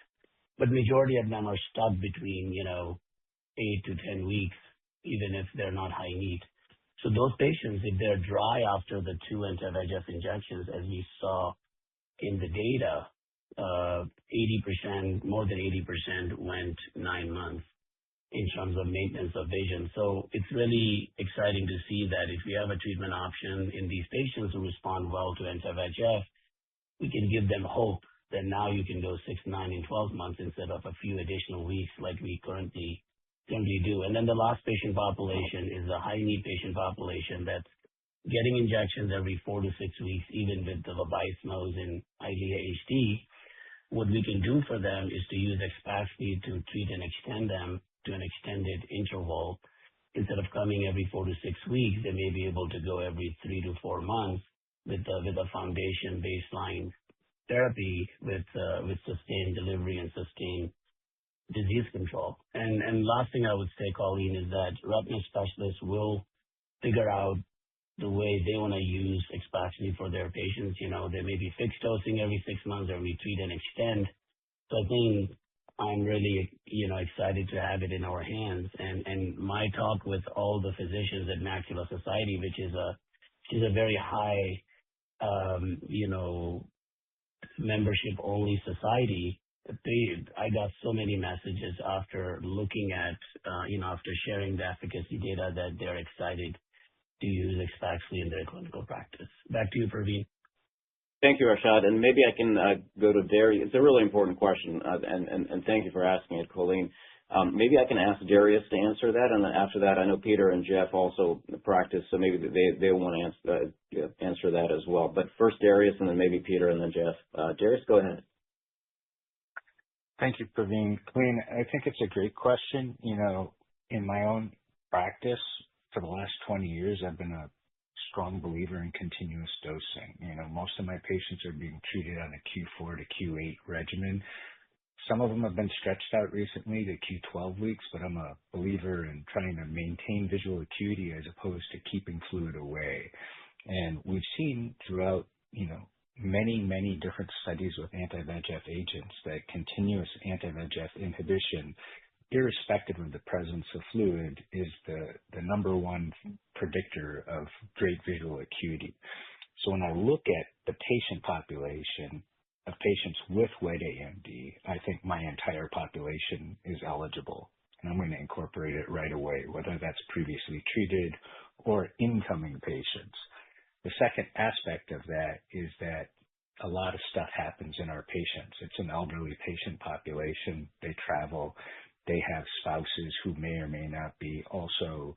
But majority of them are stuck between, 8 to 10 weeks, even if they're not high need. So those patients, if they're dry after the 2 anti-VEGF injections, as we saw in the data, 80%, more than 80% went 9 months in terms of maintenance of vision. So it's really exciting to see that if we have a treatment option in these patients who respond well to anti-VEGF, we can give them hope that now you can go 6, 9, and 12 months instead of a few additional weeks like we currently do. And then the last patient population is a high-need patient population that's getting injections every 4 to 6 weeks, even with the Vabysmos and Eylea HD. What we can do for them is to use AXPAXLI to treat and extend them to an extended interval. Instead of coming every 4 to 6 weeks, they may be able to go every 3 to 4 months with a foundation baseline therapy with sustained delivery and sustained disease control. And last thing I would say, Colleen, is that retina specialists will figure out the way they want to use AXPAXLI for their patients. They may be fixed dosing every 6 months or we treat and extend. So I think I'm really, excited to have it in our hands. And my talk with all the physicians at Macula Society, which is a very high, membership-only society, I got so many messages after looking at, after sharing the efficacy data that they're excited to use AXPAXLI in their clinical practice. Back to you, Praveen. Thank you, Arshad. And maybe I can go to Darius. It's a really important question, and thank you for asking it, Colleen. Maybe I can ask Darius to answer that, and then after that, I know Peter and Jeff also practice, so maybe they want to answer that as well. But first Darius, and then maybe Peter, and then Jeff. Darius, go ahead. Thank you, Praveen. Colleen, I think it's a great question. In my own practice, for the last 20 years, I've been a strong believer in continuous dosing. Most of my patients are being treated on a Q4 to Q8 regimen. Some of them have been stretched out recently to Q12 weeks, but I'm a believer in trying to maintain visual acuity as opposed to keeping fluid away. And we've seen throughout, many, many different studies with anti-VEGF agents that continuous anti-VEGF inhibition, irrespective of the presence of fluid, is the number one predictor of great visual acuity. So when I look at the patient population of patients with wet AMD, I think my entire population is eligible, and I'm going to incorporate it right away, whether that's previously treated or incoming patients. The second aspect of that is that a lot of stuff happens in our patients. It's an elderly patient population. They travel. They have spouses who may or may not be also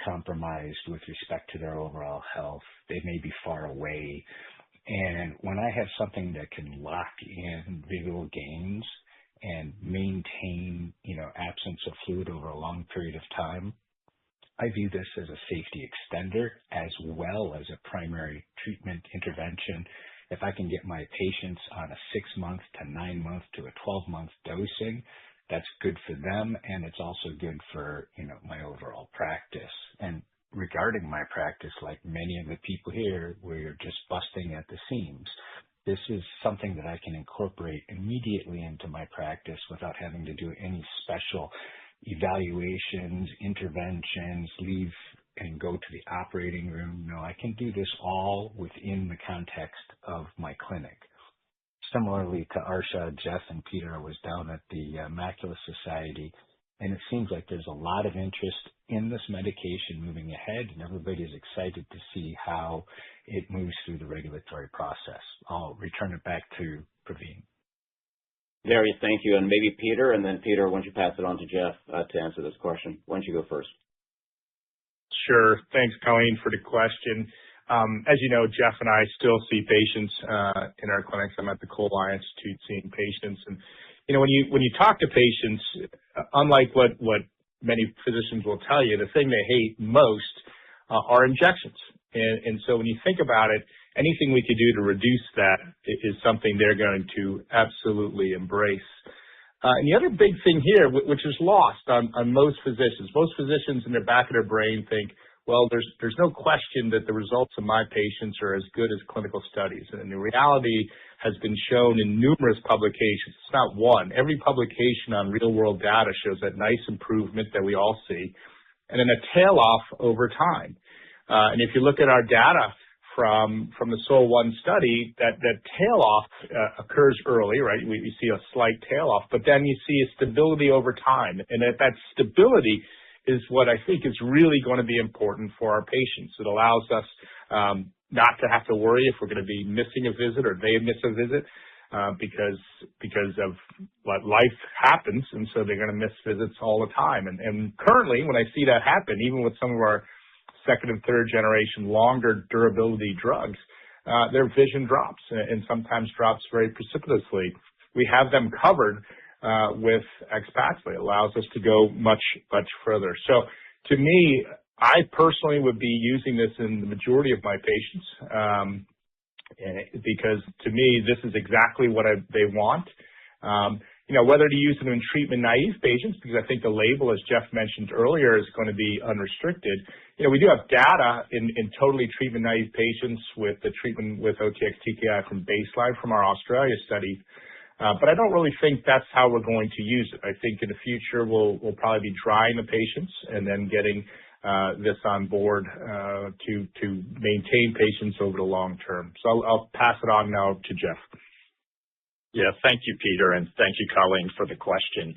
compromised with respect to their overall health. They may be far away. And when I have something that can lock in visual gains and maintain, absence of fluid over a long period of time, I view this as a safety extender as well as a primary treatment intervention. If I can get my patients on a 6-month to 9-month to a 12-month dosing, that's good for them, and it's also good for, my overall practice. And regarding my practice, like many of the people here, we're just busting at the seams. This is something that I can incorporate immediately into my practice without having to do any special evaluations, interventions, leave and go to the operating room. No, I can do this all within the context of my clinic. Similarly to Arshad, Jeff, and Peter, I was down at the Macula Society, and it seems like there's a lot of interest in this medication moving ahead, and everybody's excited to see how it moves through the regulatory process. I'll return it back to Praveen. Darius, thank you. And maybe Peter, and then Peter, why don't you pass it on to Jeff to answer this question? Why don't you go first? Sure. Thanks, Colleen, for the question. As you know, Jeff and I still see patients in our clinics. I'm at the Cole Eye Institute seeing patients. And, when you talk to patients, unlike what many physicians will tell you, the thing they hate most are injections. And so when you think about it, anything we could do to reduce that is something they're going to absolutely embrace. And the other big thing here, which is lost on most physicians in the back of their brain think, well, there's no question that the results of my patients are as good as clinical studies. And the reality has been shown in numerous publications. It's not one. Every publication on real-world data shows that nice improvement that we all see, and then a tail off over time. And if you look at our data from the SOL-1 study, that tail off occurs early, right? We see a slight tail off, but then you see a stability over time. And that stability is what I think is really going to be important for our patients. It allows us not to have to worry if we're going to be missing a visit or they miss a visit because of what life happens, and so they're going to miss visits all the time. And currently, when I see that happen, even with some of our second and third generation longer durability drugs, their vision drops and sometimes drops very precipitously. We have them covered with AXPAXLI. It allows us to go much, much further. So to me, I personally would be using this in the majority of my patients because to me, this is exactly what they want. Whether to use it in treatment-naive patients, because I think the label, as Jeff mentioned earlier, is going to be unrestricted. We do have data in totally treatment-naive patients with the treatment with OTX-TKI from baseline from our Australia study. But I don't really think that's how we're going to use it. I think in the future, we'll probably be trying the patients and then getting this on board to maintain patients over the long term. So I'll pass it on now to Jeff. Yeah, thank you, Peter, and thank you, Colleen, for the question.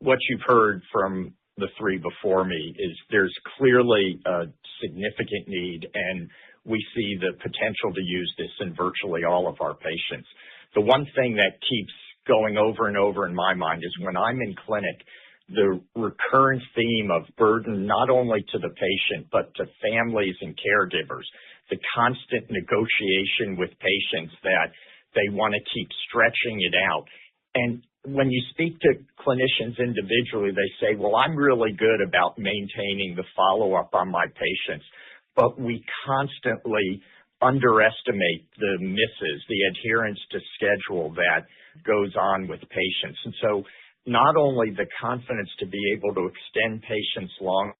What you've heard from the three before me is there's clearly a significant need, and we see the potential to use this in virtually all of our patients. The one thing that keeps going over and over in my mind is when I'm in clinic, the recurrent theme of burden not only to the patient, but to families and caregivers, the constant negotiation with patients that they want to keep stretching it out. And when you speak to clinicians individually, they say, well, I'm really good about maintaining the follow-up on my patients, but we constantly underestimate the misses, the adherence to schedule that goes on with patients. And so not only the confidence to be able to extend patients long,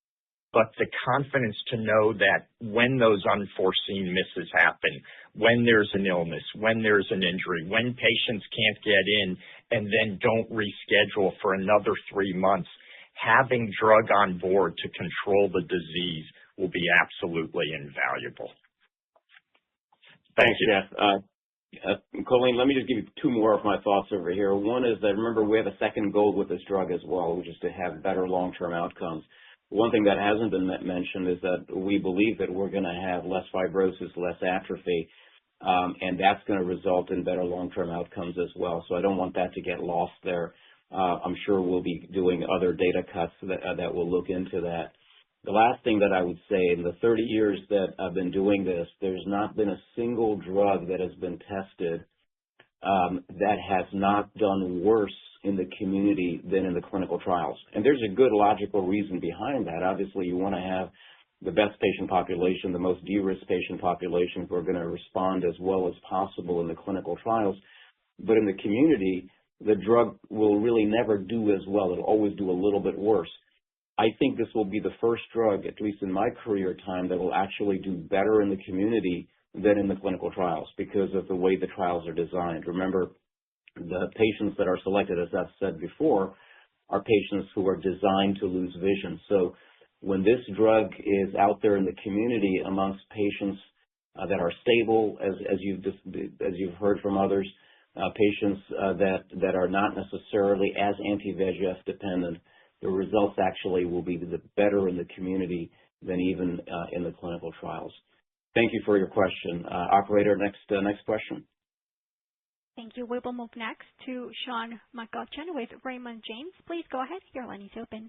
but the confidence to know that when those unforeseen misses happen, when there's an illness, when there's an injury, when patients can't get in and then don't reschedule for another 3 months, having drug on board to control the disease will be absolutely invaluable. Thanks, Jeff. Colleen, let me just give you 2 more of my thoughts over here. One is that, remember, we have a second goal with this drug as well, which is to have better long-term outcomes. One thing that hasn't been mentioned is that we believe that we're going to have less fibrosis, less atrophy, and that's going to result in better long-term outcomes as well. So I don't want that to get lost there. I'm sure we'll be doing other data cuts that will look into that. The last thing that I would say, in the 30 years that I've been doing this, there's not been a single drug that has been tested that has not done worse in the community than in the clinical trials. And there's a good logical reason behind that. Obviously, you want to have the best patient population, the most de-risked patient population who are going to respond as well as possible in the clinical trials. But in the community, the drug will really never do as well. It'll always do a little bit worse. I think this will be the first drug, at least in my career time, that will actually do better in the community than in the clinical trials because of the way the trials are designed. Remember, the patients that are selected, as I've said before, are patients who are designed to lose vision. So when this drug is out there in the community amongst patients that are stable, as you've heard from others, patients that are not necessarily as anti-VEGF dependent, the results actually will be better in the community than even in the clinical trials. Thank you for your question. Operator, next question. Thank you. We will move next to Sean McCutcheon with Raymond James. Please go ahead. Your line is open.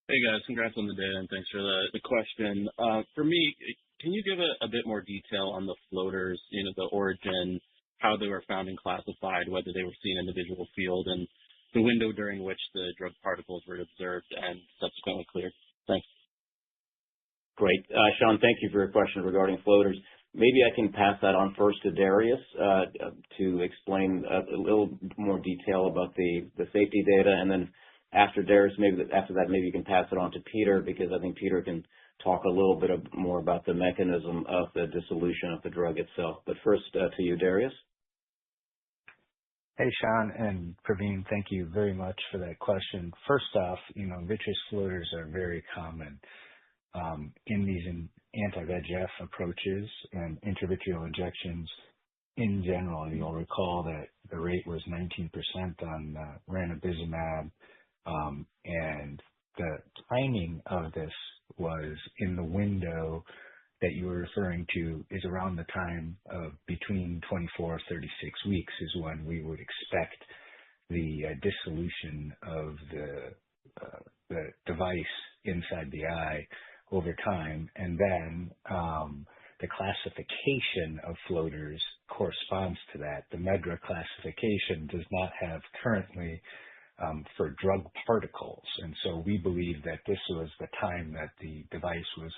Hey, guys. Congrats on the data, and thanks for the question. For me, can you give a bit more detail on the floaters, the origin, how they were found and classified, whether they were seen in the visual field, and the window during which the drug particles were observed and subsequently cleared? Thanks. Great. Sean, thank you for your question regarding floaters. Maybe I can pass that on first to Darius to explain a little more detail about the safety data, and then after Darius, after that, maybe you can pass it on to Peter, because I think Peter can talk a little bit more about the mechanism of the dissolution of the drug itself. But first, to you, Darius. Hey, Sean and Praveen, thank you very much for that question. First off, vitreous floaters are very common in these anti-VEGF approaches and intravitreal injections in general. You'll recall that the rate was 19% on ranibizumab, and the timing of this was in the window that you were referring to is around the time of between 24 and 36 weeks is when we would expect the dissolution of the device inside the eye over time. And then the classification of floaters corresponds to that. The MEDRA classification does not have currently for drug particles. And so we believe that this was the time that the device was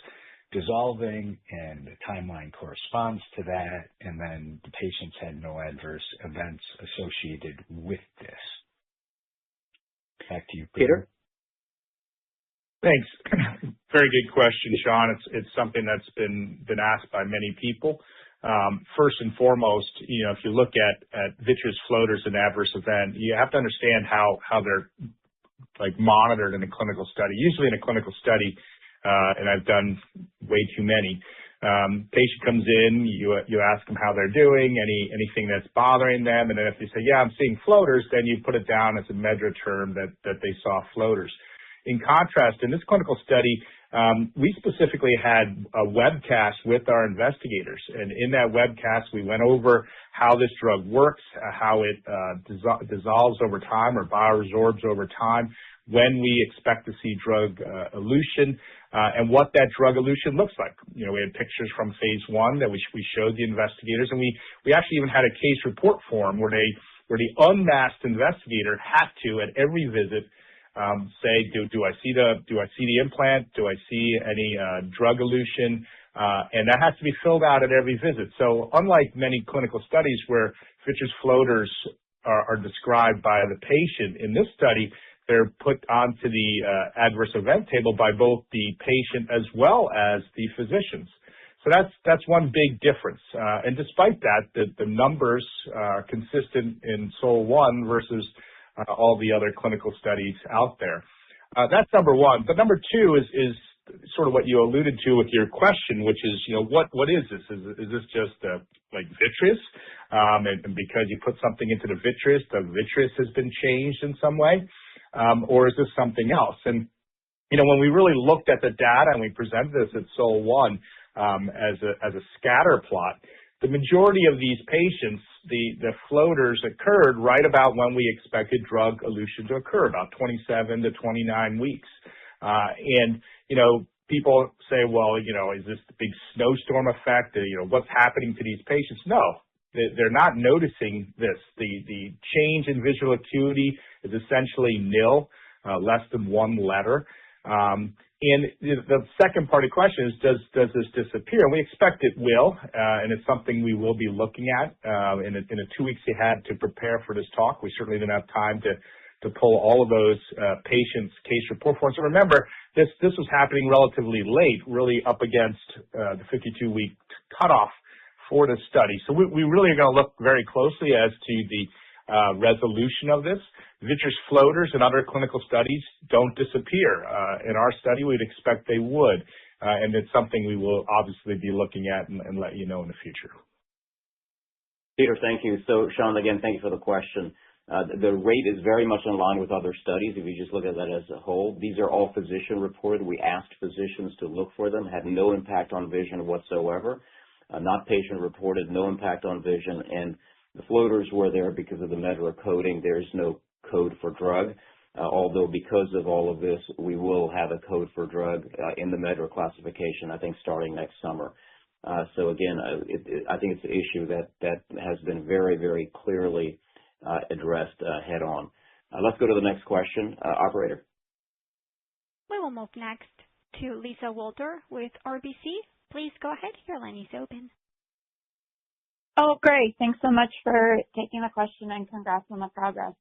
dissolving, and the timeline corresponds to that, and then the patients had no adverse events associated with this. Back to you, Peter. Thanks. Very good question, Sean. It's something that's been asked by many people. First and foremost, if you look at vitreous floaters and adverse event, you have to understand how they're monitored in a clinical study. Usually in a clinical study, and I've done way too many. Patient comes in, you ask them how they're doing, anything that's bothering them, and then if they say, yeah, I'm seeing floaters, then you put it down as a MEDRA term that they saw floaters. In contrast, in this clinical study, we specifically had a webcast with our investigators, and in that webcast, we went over how this drug works, how it dissolves over time or bioresorbs over time, when we expect to see drug elution, and what that drug elution looks like. We had pictures from phase 1 that we showed the investigators, and we actually even had a case report form where they where the unmasked investigator had to, at every visit, say, do I see the implant? Do I see any drug elution? And that has to be filled out at every visit. So unlike many clinical studies where vitreous floaters are described by the patient, in this study, they're put onto the adverse event table by both the patient as well as the physicians. So that's one big difference. And despite that, the numbers are consistent in SOL-1 versus all the other clinical studies out there. That's number one. But number two is sort of what you alluded to with your question, which is, what is this? Is this just like vitreous? And because you put something into the vitreous has been changed in some way? Or is this something else? And, when we really looked at the data and we presented this at SOL-1 as a scatter plot, the majority of these patients, the floaters occurred right about when we expected drug elution to occur, about 27 to 29 weeks. And people say, well, is this the big snowstorm effect? What's happening to these patients? No, they're not noticing this. The change in visual acuity is essentially nil, less than one letter. And the second part of the question is, does this disappear? We expect it will, and it's something we will be looking at in the 2 weeks you had to prepare for this talk. We certainly didn't have time to pull all of those patients' case report forms. So remember, this was happening relatively late, really up against the 52-week cutoff for the study. So we really are going to look very closely as to the resolution of this. Vitreous floaters in other clinical studies don't disappear. In our study, we'd expect they would. And it's something we will obviously be looking at and let you know in the future. Peter, thank you. So, Sean, again, thank you for the question. The rate is very much in line with other studies. If you just look at that as a whole, these are all physician-reported. We asked physicians to look for them, had no impact on vision whatsoever. Not patient-reported, no impact on vision. And the floaters were there because of the MEDRA coding. There's no code for drug, although because of all of this, we will have a code for drug in the MEDRA classification, I think, starting next summer. So again, I think it's an issue that has been very, very clearly addressed head on. Let's go to the next question. Operator. We will move next to Lisa Walter with RBC. Please go ahead. Your line is open. Oh, great. Thanks so much for taking the question and congrats on the progress.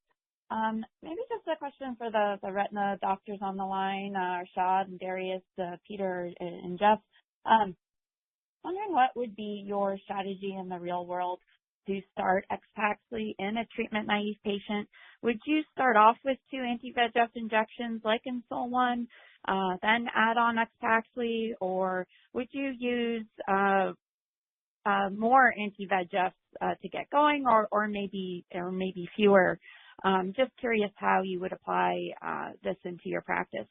Maybe just a question for the retina doctors on the line, Arshad and Darius, Peter and Jeff. Wondering what would be your strategy in the real world to start AXPAXLI in a treatment-naive patient? Would you start off with 2 anti-VEGF injections like in SOL-1, then add on AXPAXLI, or would you use more anti-VEGF to get going, or maybe fewer? Just curious how you would apply this into your practice.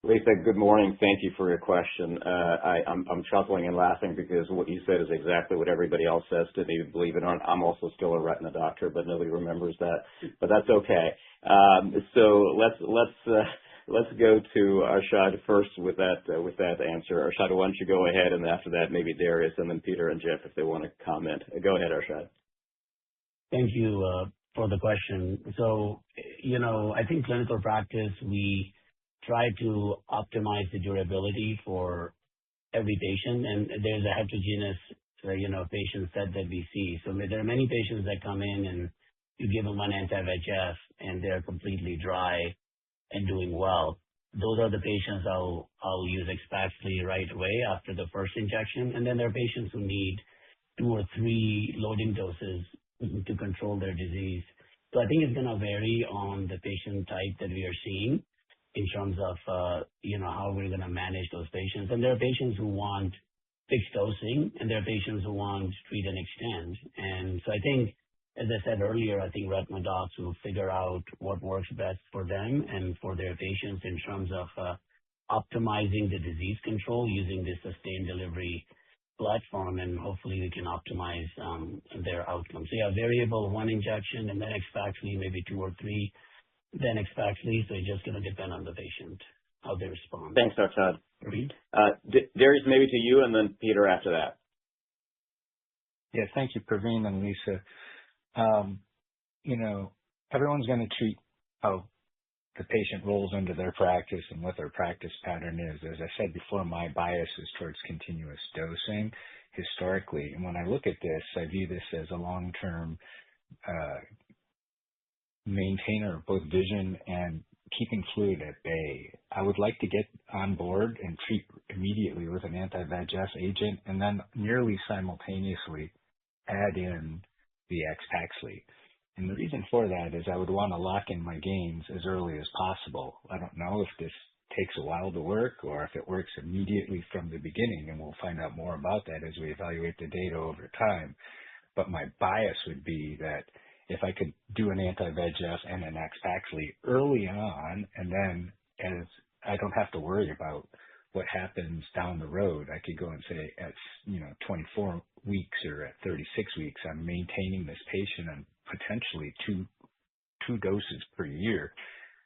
Lisa, good morning. Thank you for your question. I'm chuckling and laughing because what you said is exactly what everybody else says to me. Believe it or not, I'm also still a retina doctor, but nobody remembers that. But that's okay. So let's go to Arshad first with that answer. Arshad, why don't you go ahead, and after that, maybe Darius, and then Peter and Jeff if they want to comment. Go ahead, Arshad. Thank you for the question. So, I think clinical practice, we try to optimize the durability for every patient, and there's a heterogeneous, patient set that we see. So there are many patients that come in and you give them one anti-VEGF and they're completely dry and doing well. Those are the patients I'll use AXPAXLI right away after the first injection. And then there are patients who need 2 or 3 loading doses to control their disease. So I think it's going to vary on the patient type that we are seeing in terms of, how we're going to manage those patients. And there are patients who want fixed dosing, and there are patients who want treat and extend. And so I think, as I said earlier, I think retina docs will figure out what works best for them and for their patients in terms of optimizing the disease control using this sustained delivery platform, and hopefully we can optimize their outcomes. So yeah, variable 1 injection and then AXPAXLI, maybe 2 or 3, then AXPAXLI. So it's just going to depend on the patient, how they respond. Thanks, Arshad. Darius, maybe to you, and then Peter after that. Yeah, thank you, Praveen and Lisa. You know, everyone's going to treat how the patient rolls into their practice and what their practice pattern is. As I said before, my bias is towards continuous dosing historically. And when I look at this, I view this as a long-term maintainer of both vision and keeping fluid at bay. I would like to get on board and treat immediately with an anti-VEGF agent and then nearly simultaneously add in the AXPAXLI. And the reason for that is I would want to lock in my gains as early as possible. I don't know if this takes a while to work or if it works immediately from the beginning, and we'll find out more about that as we evaluate the data over time. But my bias would be that if I could do an anti-VEGF and an AXPAXLI early on, and then as I don't have to worry about what happens down the road, I could go and say at 24 weeks or at 36 weeks, I'm maintaining this patient on potentially two doses per year.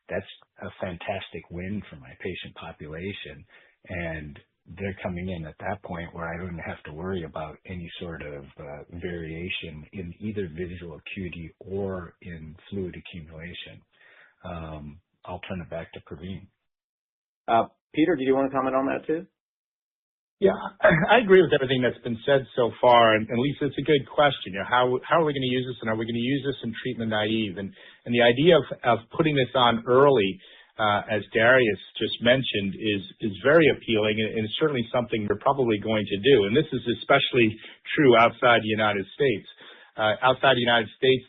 That's a fantastic win for my patient population. And they're coming in at that point where I don't have to worry about any sort of variation in either visual acuity or in fluid accumulation. I'll turn it back to Praveen. Peter, do you want to comment on that too? Yeah, I agree with everything that's been said so far. And Lisa, it's a good question. How are we going to use this, and are we going to use this in treatment naive? And the idea of putting this on early, as Darius just mentioned, is very appealing, and it's certainly something we're probably going to do. And this is especially true outside the United States. Outside the United States,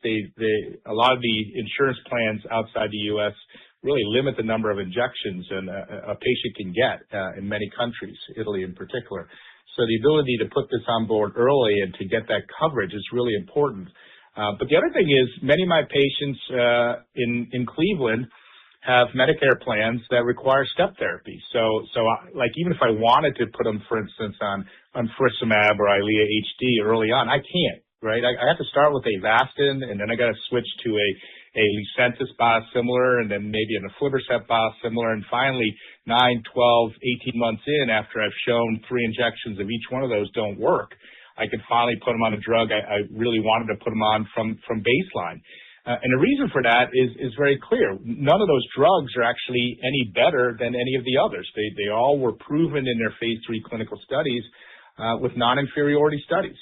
a lot of the insurance plans outside the U.S. really limit the number of injections a patient can get in many countries, Italy in particular. So the ability to put this on board early and to get that coverage is really important. But the other thing is many of my patients in Cleveland have Medicare plans that require step therapy. So even if I wanted to put them, for instance, on Faricimab or Eylea HD early on, I can't, right? I have to start with Avastin, and then I got to switch to a Lucentis biosimilar, and then maybe an aflibercept biosimilar, and finally 9, 12, 18 months in, after I've shown 3 injections of each one of those don't work, I could finally put them on a drug I really wanted to put them on from baseline. And the reason for that is very clear. None of those drugs are actually any better than any of the others. They all were proven in their phase 3 clinical studies with non-inferiority studies.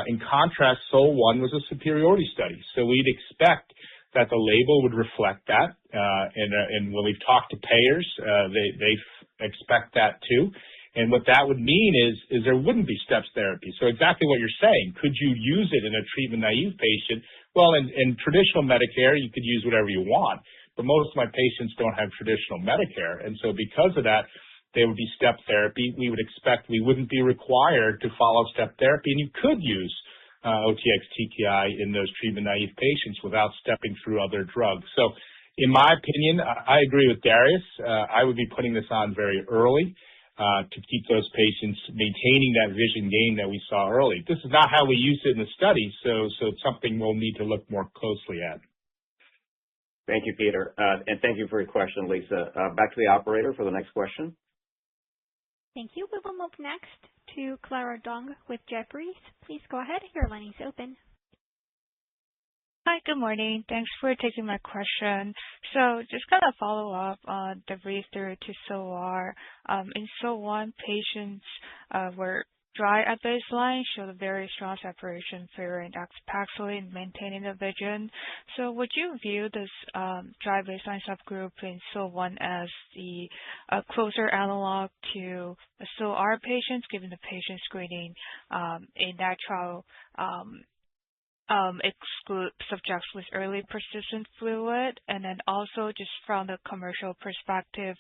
In contrast, SOL-1 was a superiority study. So we'd expect that the label would reflect that. And when we've talked to payers, they expect that too. And what that would mean is there wouldn't be steps therapy. So exactly what you're saying. Could you use it in a treatment-naive patient? Well, in traditional Medicare, you could use whatever you want. But most of my patients don't have traditional Medicare. And so because of that, there would be step therapy. We would expect we wouldn't be required to follow step therapy. And you could use OTX-TKI in those treatment-naive patients without stepping through other drugs. So in my opinion, I agree with Darius. I would be putting this on very early to keep those patients maintaining that vision gain that we saw early. This is not how we use it in the study, so it's something we'll need to look more closely at. Thank you, Peter. And thank you for your question, Lisa. Back to the operator for the next question. Thank you. We will move next to Clara Dong with Jefferies. Please go ahead. Your line is open. Hi, good morning. Thanks for taking my question. So just kind of follow up on the read-through to SOL-R. In SOL-1, patients were dry at baseline, showed a very strong separation favoring AXPAXLI in maintaining the vision. So would you view this dry baseline subgroup in SOL-1 as the closer analog to the SOL-R patients, given the patient screening in that trial exclude subjects with early persistent fluid? And then also just from the commercial perspective,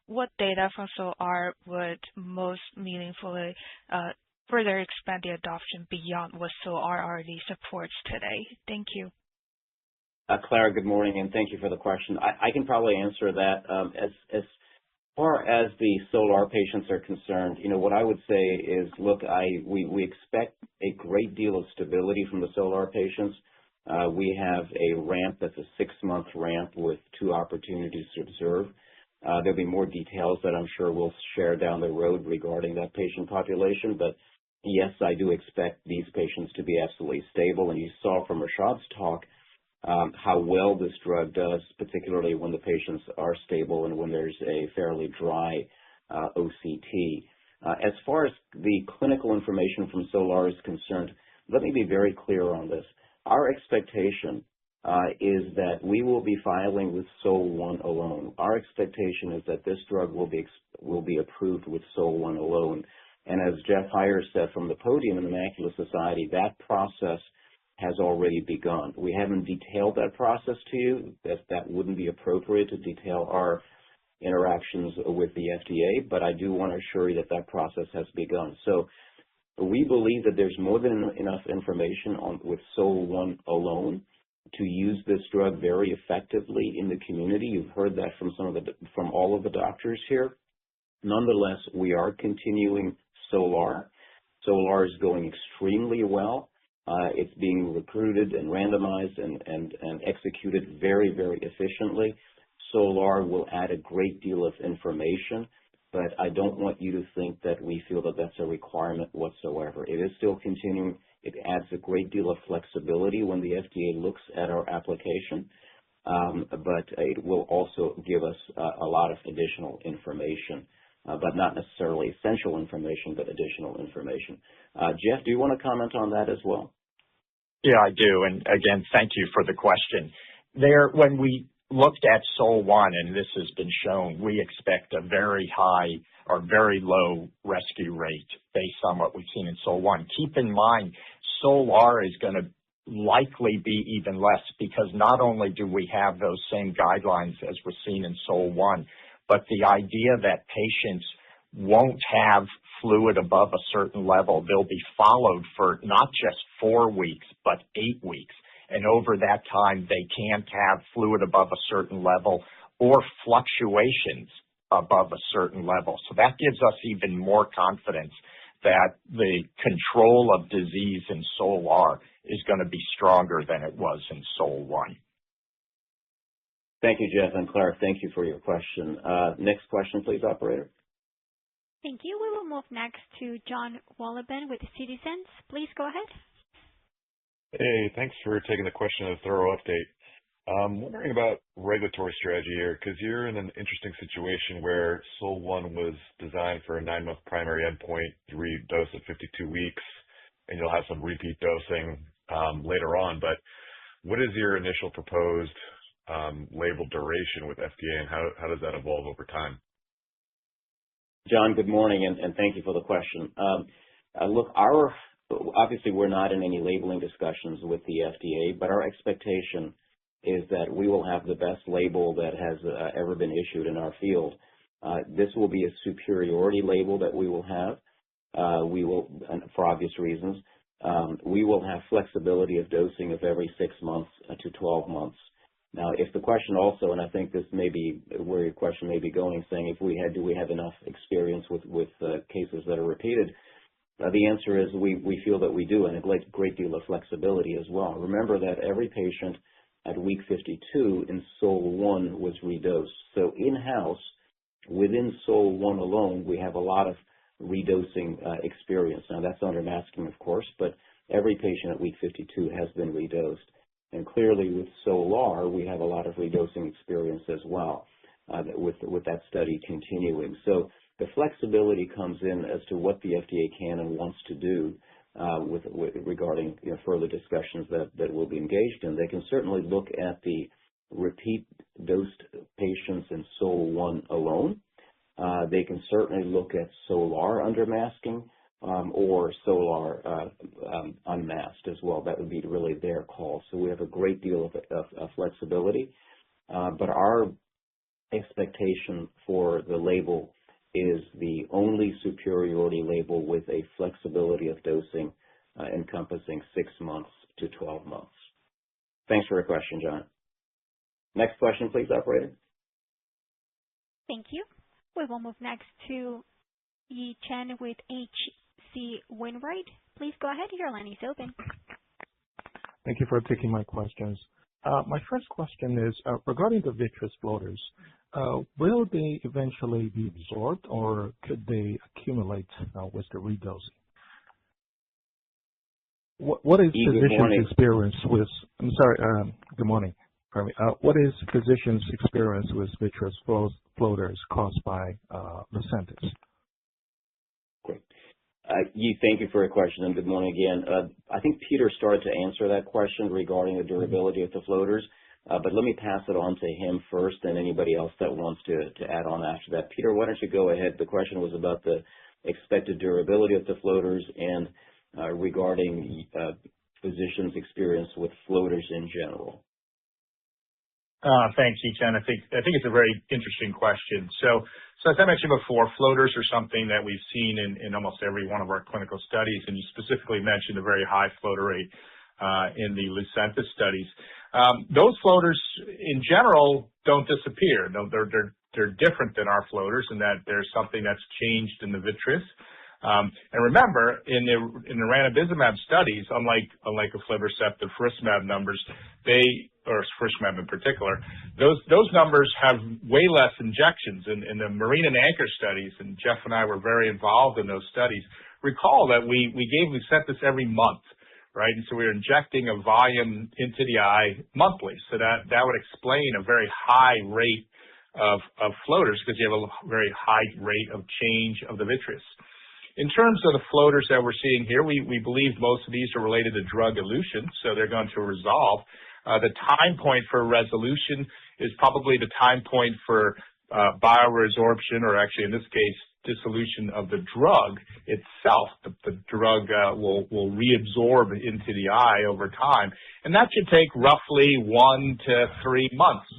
what data from SOL-R would most meaningfully further expand the adoption beyond what SOL-R already supports today? Thank you. Clara, good morning, and thank you for the question. I can probably answer that. As far as the SOL-R patients are concerned, what I would say is, look, we expect a great deal of stability from the SOL-R patients. We have a ramp that's a 6-month ramp with 2 opportunities to observe. There'll be more details that I'm sure we'll share down the road regarding that patient population. But, yes, I do expect these patients to be absolutely stable. And you saw from Rashad's talk how well this drug does, particularly when the patients are stable and when there's a fairly dry OCT. As far as the clinical information from SOLAR is concerned, let me be very clear on this. Our expectation is that we will be filing with SOL-1 alone. Our expectation is that this drug will be approved with SOL-1 alone. And as Jeff Heyer said from the podium in the Macular Society, that process has already begun. We haven't detailed that process to you. That wouldn't be appropriate to detail our interactions with the FDA, but I do want to assure you that that process has begun. So we believe that there's more than enough information with SOL-1 alone to use this drug very effectively in the community. You've heard that from all of the doctors here. Nonetheless, we are continuing SOLAR. SOLAR is going extremely well. It's being recruited and randomized and executed very, very efficiently. SOLAR will add a great deal of information, but I don't want you to think that we feel that that's a requirement whatsoever. It is still continuing. It adds a great deal of flexibility when the FDA looks at our application, but it will also give us a lot of additional information, but not necessarily essential information, but additional information. Jeff, do you want to comment on that as well? Yeah, I do. And again, thank you for the question. When we looked at SOL-1, and this has been shown, we expect a very high or very low rescue rate based on what we've seen in SOL-1. Keep in mind, SOLAR is going to likely be even less because not only do we have those same guidelines as was seen in SOL-1, but the idea that patients won't have fluid above a certain level. They'll be followed for not just 4 weeks, but 8 weeks. And over that time, they can't have fluid above a certain level or fluctuations above a certain level. So that gives us even more confidence that the control of disease in SOLAR is going to be stronger than it was in SOL-1. Thank you, Jeff. And Clara, thank you for your question. Next question, please, operator. Thank you. We will move next to John Wolleben with Citizens. Please go ahead. Hey, thanks for taking the question and a thorough update. I'm wondering about regulatory strategy here because you're in an interesting situation where SOL-1 was designed for a 9-month primary endpoint, you redose at 52 weeks, and you'll have some repeat dosing later on. But what is your initial proposed label duration with FDA, and how does that evolve over time? John, good morning, and thank you for the question. Look, obviously we're not in any labeling discussions with the FDA, but our expectation is that we will have the best label that has ever been issued in our field. This will be a superiority label that we will have. We will, for obvious reasons, we will have flexibility of dosing of every 6 months to 12 months. Now, if the question also, and I think this may be where your question may be going, saying do we have enough experience with cases that are repeated? The answer is we feel that we do, and a great deal of flexibility as well. Remember that every patient at week 52 in SOL-1 was redosed. So in-house, within SOL-1 alone, we have a lot of redosing experience. Now, that's under masking, of course, but every patient at week 52 has been redosed. And clearly with SOLAR, we have a lot of redosing experience as well with that study continuing. So the flexibility comes in as to what the FDA can and wants to do regarding further discussions that will be engaged in. They can certainly look at the repeat dosed patients in SOL-1 alone. They can certainly look at SOLAR under masking or SOLAR unmasked as well. That would be really their call. So we have a great deal of flexibility. But our expectation for the label is the only superiority label with a flexibility of dosing encompassing 6 months to 12 months. Thanks for your question, John. Next question, please, operator. Thank you. We will move next to Yi Chen with H.C. Wainwright. Please go ahead. Your line is open. Thank you for taking my questions. My first question is regarding the vitreous floaters. Will they eventually be absorbed, or could they accumulate with the redosing? What is Good physicians' morning. experience with? I'm sorry. Good morning. Pardon me. What is physicians' experience with vitreous floaters caused by Lucentis? Great. Thank you for your question, and good morning again. I think Peter started to answer that question regarding the durability of the floaters, but let me pass it on to him first and anybody else that wants to add on after that. Peter, why don't you go ahead? The question was about the expected durability of the floaters and regarding physicians' experience with floaters in general. Thanks, Yi-Chen. I think it's a very interesting question. So as I mentioned before, floaters are something that we've seen in almost every one of our clinical studies, and you specifically mentioned a very high floater rate in the Lucentis studies. Those floaters, in general, don't disappear. No, they're different than our floaters in that there's something that's changed in the vitreous. And remember, in the ranibizumab studies, unlike aflibercept and faricimab numbers, or faricimab in particular, those numbers have way less injections. In the Marine and Anchor studies, and Jeff and I were very involved in those studies, recall that we gave Lucentis every month, right? And so we were injecting a volume into the eye monthly. So that would explain a very high rate of floaters because you have a very high rate of change of the vitreous. In terms of the floaters that we're seeing here, we believe most of these are related to drug elution, so they're going to resolve. The time point for resolution is probably the time point for bioresorption, or actually in this case, dissolution of the drug itself. The drug will reabsorb into the eye over time, and that should take roughly 1 to 3 months.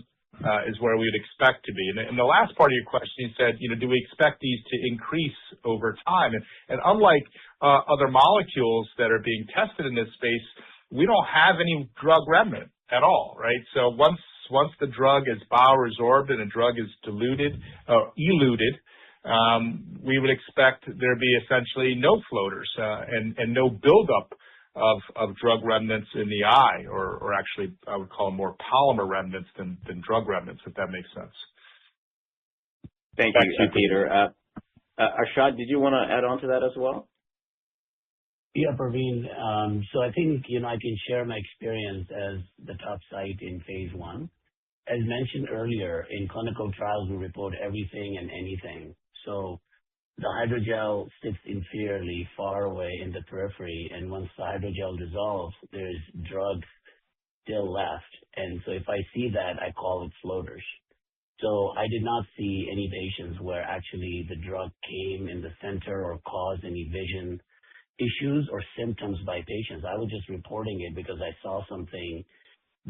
Is where we would expect to be. And the last part of your question, you said, do we expect these to increase over time? And unlike other molecules that are being tested in this space, we don't have any drug remnant at all, right? So once the drug is bioresorbed and a drug is diluted, eluted, we would expect there be essentially no floaters and no buildup of drug remnants in the eye, or actually I would call them more polymer remnants than drug remnants, if that makes sense. Thank you, Peter. Arshad, did you want to add on to that as well? Yeah, Praveen. So I think, I can share my experience as the top site in phase 1. As mentioned earlier, in clinical trials, we report everything and anything. So the hydrogel sits inferiorly far away in the periphery, and once the hydrogel dissolves, there's drug still left. And so if I see that, I call it floaters. So I did not see any patients where actually the drug came in the center or caused any vision issues or symptoms by patients. I was just reporting it because I saw something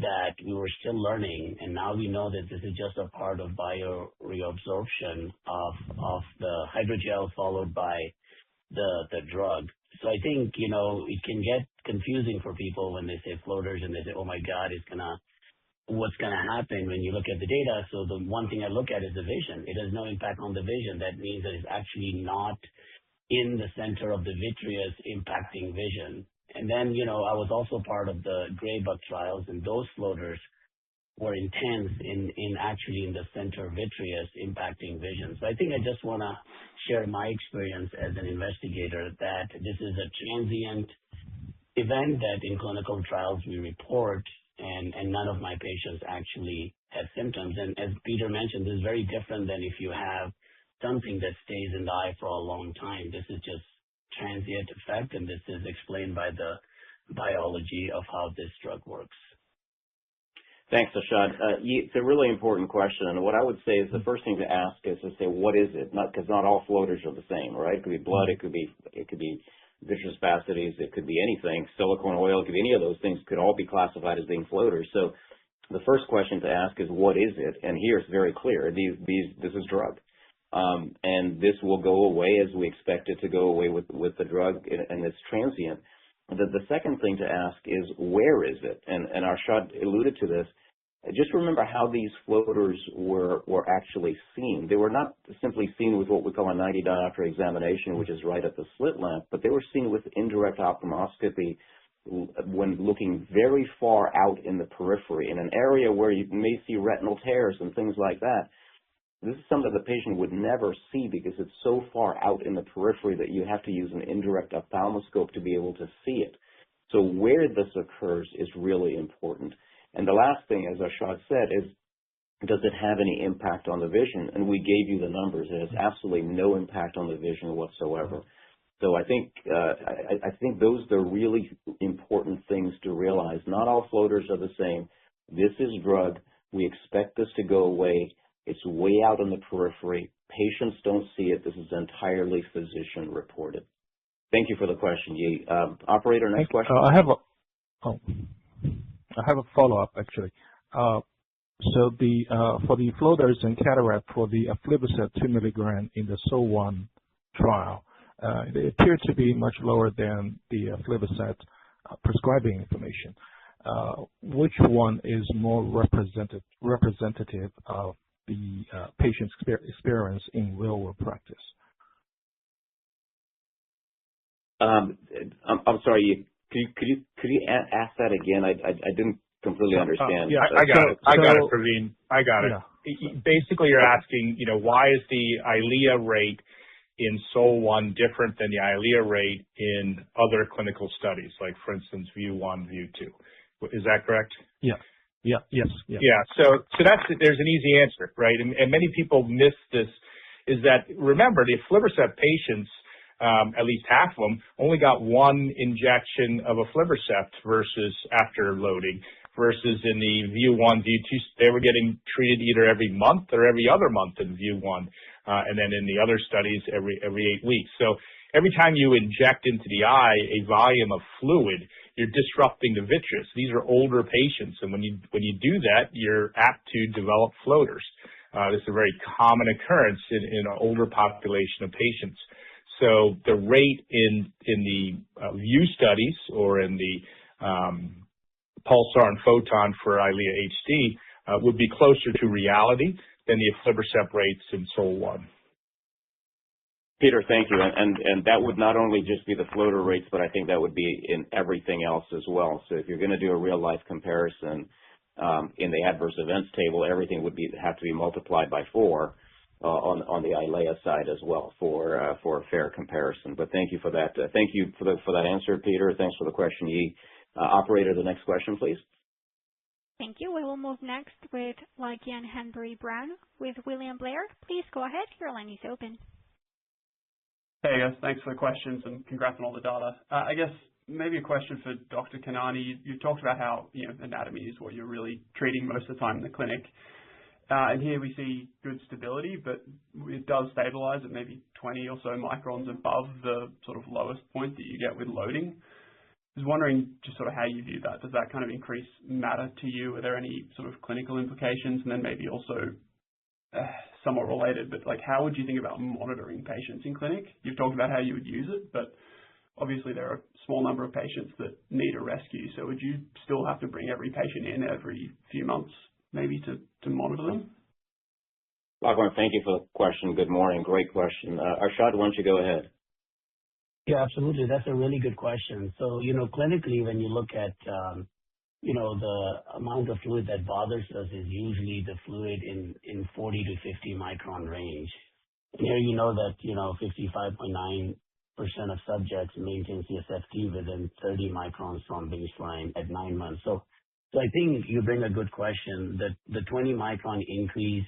that we were still learning, and now we know that this is just a part of bioreabsorption of the hydrogel followed by the drug. So I think, it can get confusing for people when they say floaters and they say, oh my God, what's going to happen when you look at the data? So the one thing I look at is the vision. It has no impact on the vision. That means that it's actually not in the center of the vitreous impacting vision. And then, I was also part of the gray bug trials, and those floaters were intense in the center vitreous impacting vision. So I think I just want to share my experience as an investigator that this is a transient event that in clinical trials we report, and none of my patients actually had symptoms. And as Peter mentioned, this is very different than if you have something that stays in the eye for a long time. This is just transient effect, and this is explained by the biology of how this drug works. Thanks, Arshad. It's a really important question, and what I would say is the first thing to ask is to say, what is it? Because not all floaters are the same, right? It could be blood, it could be vitreous vastides, it could be anything, silicone oil, it could be any of those things, could all be classified as being floaters. So the first question to ask is, what is it? And here it's very clear. This is drug. And this will go away as we expect it to go away with the drug, and it's transient. The second thing to ask is, where is it? And Arshad alluded to this. Just remember how these floaters were actually seen. They were not simply seen with what we call a 90 diopter examination, which is right at the slit lamp, but they were seen with indirect ophthalmoscopy when looking very far out in the periphery, in an area where you may see retinal tears and things like that. This is something the patient would never see because it's so far out in the periphery that you have to use an indirect ophthalmoscope to be able to see it. So where this occurs is really important. And the last thing, as Arshad said, is does it have any impact on the vision? And we gave you the numbers. It has absolutely no impact on the vision whatsoever. So I think those are really important things to realize. Not all floaters are the same. This is drug. We expect this to go away. It's way out in the periphery. Patients don't see it. This is entirely physician reported. Thank you for the question, Yi. Operator, next question. I have a follow-up actually. So for the floaters and cataract for the aflibercept 2 milligram in the SOL-1 trial, they appear to be much lower than the aflibercept prescribing information. Which one is more representative of the patient's experience in real-world practice? I'm sorry. Could you ask that again? I didn't completely understand. Yeah, I got it. I got it, Praveen. I got it. Yeah. Basically, you're asking, why is the EYLEA rate in SOL-1 different than the EYLEA rate in other clinical studies, like, for instance, VIEW 1, VIEW 2. Is that correct? Yeah. Yes. Yeah. Yeah. So there's an easy answer, right? And many people miss this. Is that remember the aflibercept patients, at least half of them, only got one injection of aflibercept versus after loading. Versus in the VIEW 1, VIEW 2, they were getting treated either every month or every other month in VIEW 1, and then in the other studies every 8 weeks. So every time you inject into the eye a volume of fluid, you're disrupting the vitreous. These are older patients, and when you do that, you're apt to develop floaters. This is a very common occurrence in an older population of patients. So the rate in the VIEW studies or in the Pulsar and Photon for EYLEA HD would be closer to reality than the aflibercept rates in SOL-1. Peter, thank you. And that would not only just be the floater rates, but I think that would be in everything else as well. So if you're going to do a real-life comparison in the adverse events table, everything would have to be multiplied by 4 on the EYLEA side as well for a fair comparison. But thank you for that. Thank you for that answer, Peter. Thanks for the question, Yi. Operator, the next question, please. Thank you. We will move next with Lycan Henbury-Brown with William Blair. Please go ahead. Your line is open. Hey, guys. Thanks for the questions and congrats on all the data. I guess maybe a question for Dr. Kanani. You talked about how anatomy is what you're really treating most of the time in the clinic. And here we see good stability, but it does stabilize at maybe 20 or so microns above the sort of lowest point that you get with loading. I was wondering just sort of how you view that. Does that kind of increase matter to you? Are there any sort of clinical implications? And then maybe also somewhat related, but like how would you think about monitoring patients in clinic? You've talked about how you would use it, but obviously there are a small number of patients that need a rescue. So would you still have to bring every patient in every few months maybe to monitor them? Lachlan, thank you for the question. Good morning. Great question. Arshad, why don't you go ahead? Yeah, absolutely. That's a really good question. So, clinically, when you look at, the amount of fluid that bothers us is usually the fluid in 40 to 50 micron range. And here you know that, 55.9% of subjects maintain CSFT within 30 microns from baseline at 9 months. So I think you bring a good question that the 20 micron increase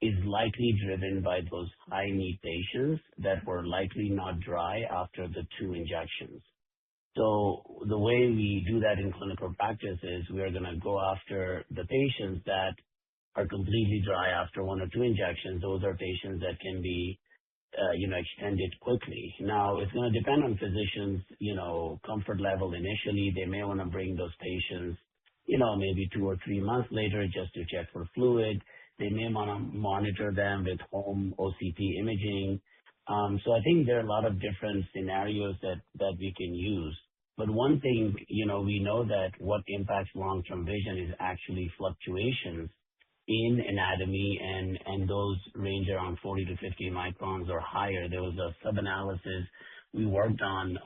is likely driven by those high need patients that were likely not dry after the 2 injections. So the way we do that in clinical practice is we are going to go after the patients that are completely dry after 1 or 2 injections. Those are patients that can be, extended quickly. Now, it's going to depend on physicians, comfort level initially. They may want to bring those patients, maybe 2 or 3 months later just to check for fluid. They may want to monitor them with home OCT imaging. So I think there are a lot of different scenarios that we can use. But one thing, we know that what impacts long-term vision is actually fluctuations in anatomy, and those range around 40 to 50 microns or higher. There was a sub-analysis we worked on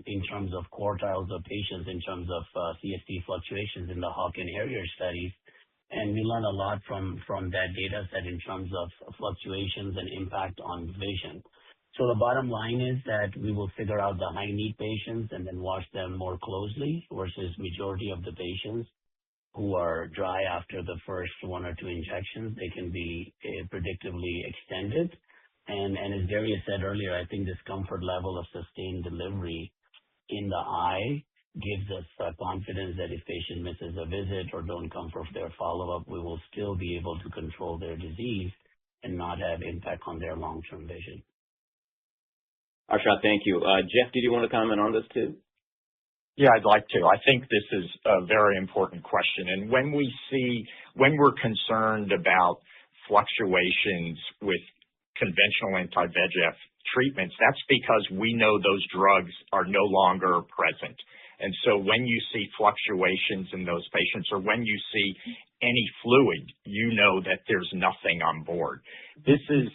in terms of quartiles of patients in terms of CST fluctuations in the Hawk and Harrier studies. And we learned a lot from that data set in terms of fluctuations and impact on vision. So the bottom line is that we will figure out the high-need patients and then watch them more closely versus majority of the patients who are dry after the first 1 or 2 injections. They can be predictably extended. And as Darius said earlier, I think this comfort level of sustained delivery in the eye gives us confidence that if patient misses a visit or don't come for their follow-up, we will still be able to control their disease and not have impact on their long-term vision. Arshad, thank you. Jeff, did you want to comment on this too? Yeah, I'd like to. I think this is a very important question. And when we're concerned about fluctuations with conventional anti-VEGF treatments, that's because we know those drugs are no longer present. And so when you see fluctuations in those patients or when you see any fluid, you know that there's nothing on board. This is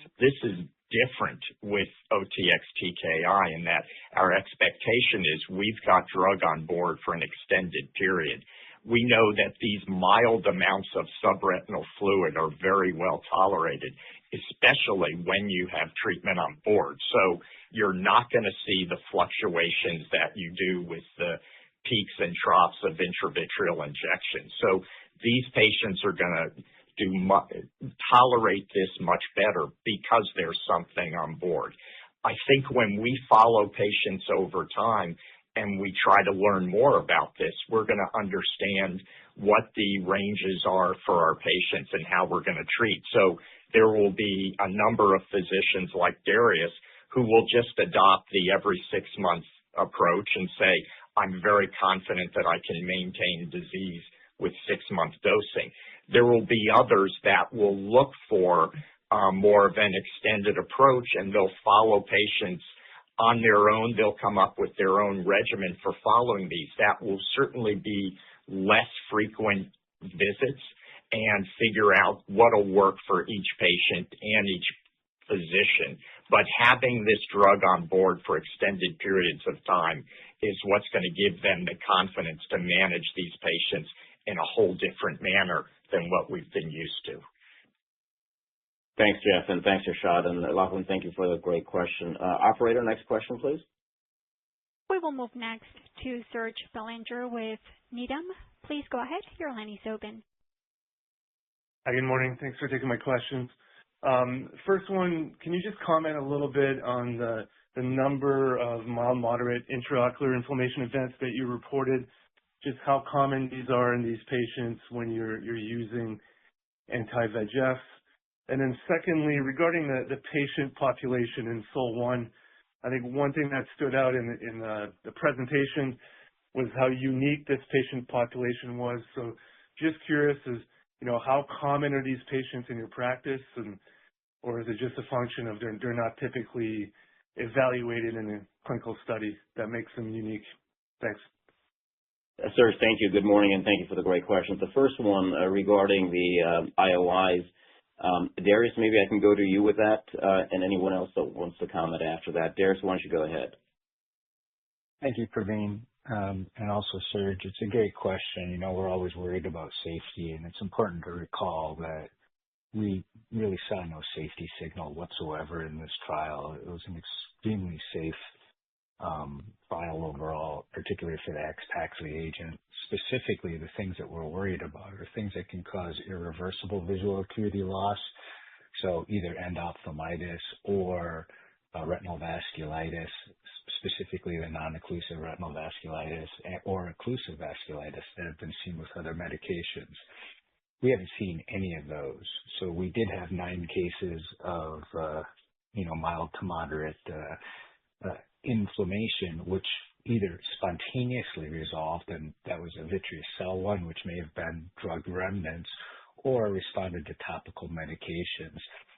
different with OTX-TKI in that our expectation is we've got drug on board for an extended period. We know that these mild amounts of subretinal fluid are very well tolerated, especially when you have treatment on board. So you're not going to see the fluctuations that you do with the peaks and troughs of intravitreal injections. So these patients are going to tolerate this much better because there's something on board. I think when we follow patients over time and we try to learn more about this, we're going to understand what the ranges are for our patients and how we're going to treat. So there will be a number of physicians like Darius who will just adopt the every 6 months approach and say, I'm very confident that I can maintain disease with 6-month dosing. There will be others that will look for more of an extended approach, and they'll follow patients on their own. They'll come up with their own regimen for following these. That will certainly be less frequent visits and figure out what will work for each patient and each physician. But having this drug on board for extended periods of time is what's going to give them the confidence to manage these patients in a whole different manner than what we've been used to. Thanks, Jeff, and thanks, Arshad. And Lachlan, thank you for the great question. Operator, next question, please. We will move next to Serge Belanger with Needham. Please go ahead. Your line is open. Hi, good morning. Thanks for taking my questions. First one, can you just comment a little bit on the number of mild, moderate intraocular inflammation events that you reported, just how common these are in these patients when you're using anti-VEGF? And then secondly, regarding the patient population in SOL-1, I think one thing that stood out in the presentation was how unique this patient population was. So just curious how common are these patients in your practice, or is it just a function of they're not typically evaluated in a clinical study that makes them unique? Thanks. Serge, thank you. Good morning, and thank you for the great questions. The first one regarding the IOIs, Darius, maybe I can go to you with that, and anyone else that wants to comment after that. Darius, why don't you go ahead? Thank you, Praveen. And also, Serge, it's a great question. We're always worried about safety, and it's important to recall that we really saw no safety signal whatsoever in this trial. It was an extremely safe trial overall, particularly for the AXPAXLI agent. Specifically, the things that we're worried about are things that can cause irreversible visual acuity loss, so either endophthalmitis or retinal vasculitis, specifically the non-occlusive retinal vasculitis or occlusive vasculitis that have been seen with other medications. We haven't seen any of those. So we did have 9 cases of, mild to moderate inflammation, which either spontaneously resolved, and that was a vitreous SOL-1, which may have been drug remnants, or responded to topical medications.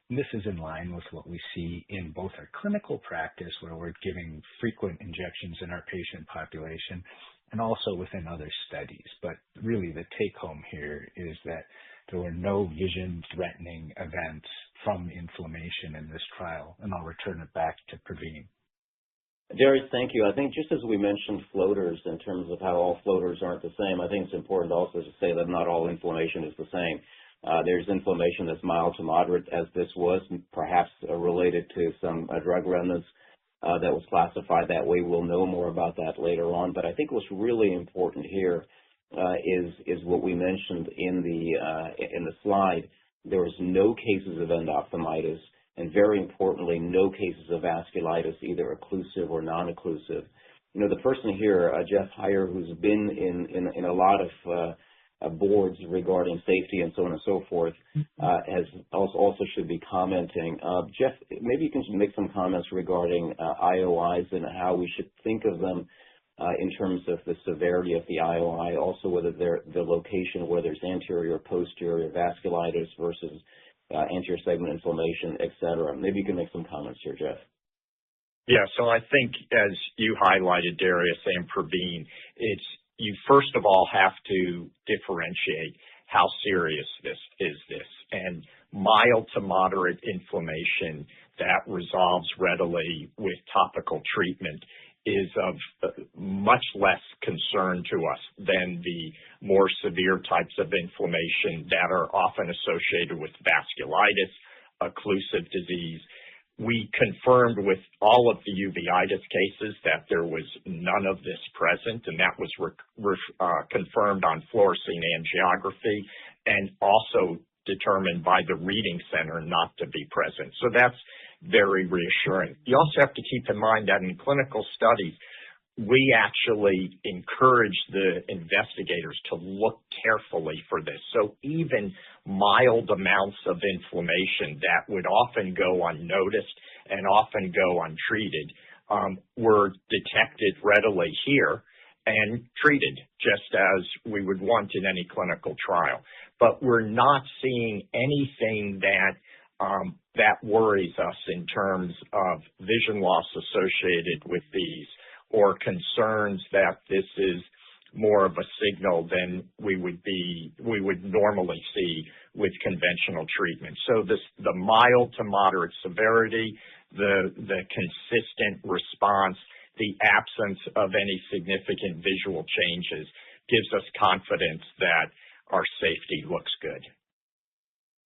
And this is in line with what we see in both our clinical practice, where we're giving frequent injections in our patient population, and also within other studies. But really the take-home here is that there were no vision-threatening events from inflammation in this trial, and I'll return it back to Praveen. Darius, thank you. I think just as we mentioned floaters in terms of how all floaters aren't the same, I think it's important also to say that not all inflammation is the same. There's inflammation that's mild to moderate, as this was, perhaps related to some drug remnants that was classified that way. We'll know more about that later on. But I think what's really important here is what we mentioned in the slide. There was no cases of endophthalmitis, and very importantly, no cases of vasculitis, either occlusive or non-occlusive. The person here, Jeff Heyer, who's been in a lot of boards regarding safety and so on and so forth, has also should be commenting. Jeff, maybe you can make some comments regarding IOIs and how we should think of them in terms of the severity of the IOI, also whether the location, whether it's anterior or posterior vasculitis versus anterior segment inflammation, et cetera. Maybe you can make some comments here, Jeff. Yeah, so I think as you highlighted, Darius and Praveen, you first of all have to differentiate how serious this is. And mild to moderate inflammation that resolves readily with topical treatment is of much less concern to us than the more severe types of inflammation that are often associated with vasculitis, occlusive disease. We confirmed with all of the uveitis cases that there was none of this present, and that was confirmed on fluorescein angiography and also determined by the reading center not to be present. So that's very reassuring. You also have to keep in mind that in clinical studies, we actually encourage the investigators to look carefully for this. So even mild amounts of inflammation that would often go unnoticed and often go untreated were detected readily here and treated just as we would want in any clinical trial. But we're not seeing anything that worries us in terms of vision loss associated with these, or concerns that this is more of a signal than we would normally see with conventional treatment. So the mild to moderate severity, the consistent response, the absence of any significant visual changes gives us confidence that our safety looks good.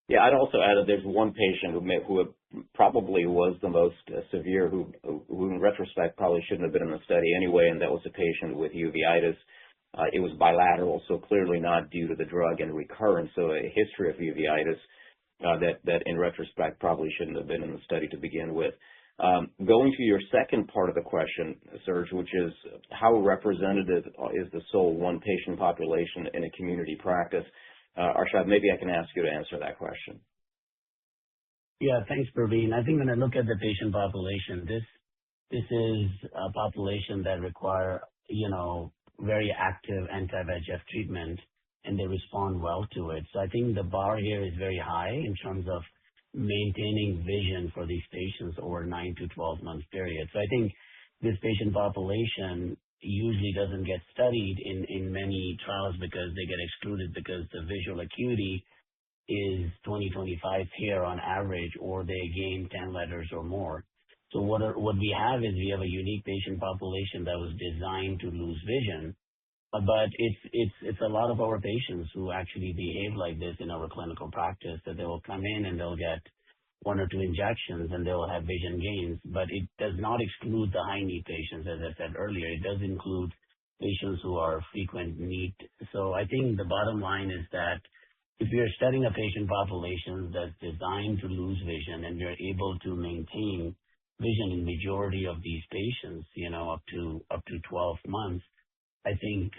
Yeah, I'd also add that there's one patient who probably was the most severe, who in retrospect probably shouldn't have been in the study anyway, and that was a patient with uveitis. It was bilateral, so clearly not due to the drug and recurrence, so a history of uveitis that in retrospect probably shouldn't have been in the study to begin with. Going to your second part of the question, Serge, which is how representative is the SOL-1 patient population in a community practice? Arshad, maybe I can ask you to answer that question. Yeah, thanks, Praveen. I think when I look at the patient population, this is a population that require, very active anti-VEGF treatment, and they respond well to it. So I think the bar here is very high in terms of maintaining vision for these patients over 9 to 12 month period. So I think this patient population usually doesn't get studied in many trials because they get excluded because the visual acuity is 20/25 here on average, or they gain 10 letters or more. So what we have is we have a unique patient population that was designed to lose vision, but it's a lot of our patients who actually behave like this in our clinical practice, that they will come in and they'll get 1 or 2 injections and they'll have vision gains. But it does not exclude the high need patients, as I said earlier. It does include patients who are frequent need. So I think the bottom line is that if you're studying a patient population that's designed to lose vision and you're able to maintain vision in majority of these patients, up to 12 months, I think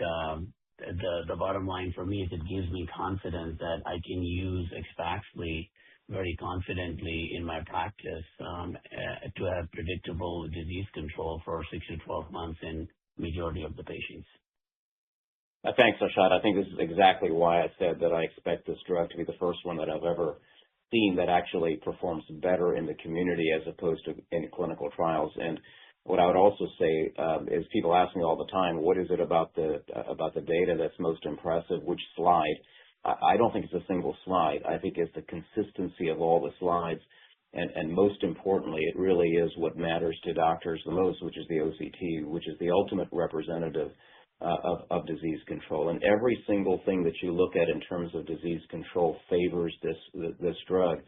the bottom line for me is it gives me confidence that I can use AXPAXLI very confidently in my practice to have predictable disease control for 6 to 12 months in majority of the patients. Thanks, Arshad. I think this is exactly why I said that I expect this drug to be the first one that I've ever seen that actually performs better in the community as opposed to in clinical trials. And what I would also say is people ask me all the time, what is it about the data that's most impressive? Which slide? I don't think it's a single slide. I think it's the consistency of all the slides. And most importantly, it really is what matters to doctors the most, which is the OCT, which is the ultimate representative of disease control. And every single thing that you look at in terms of disease control favors this drug.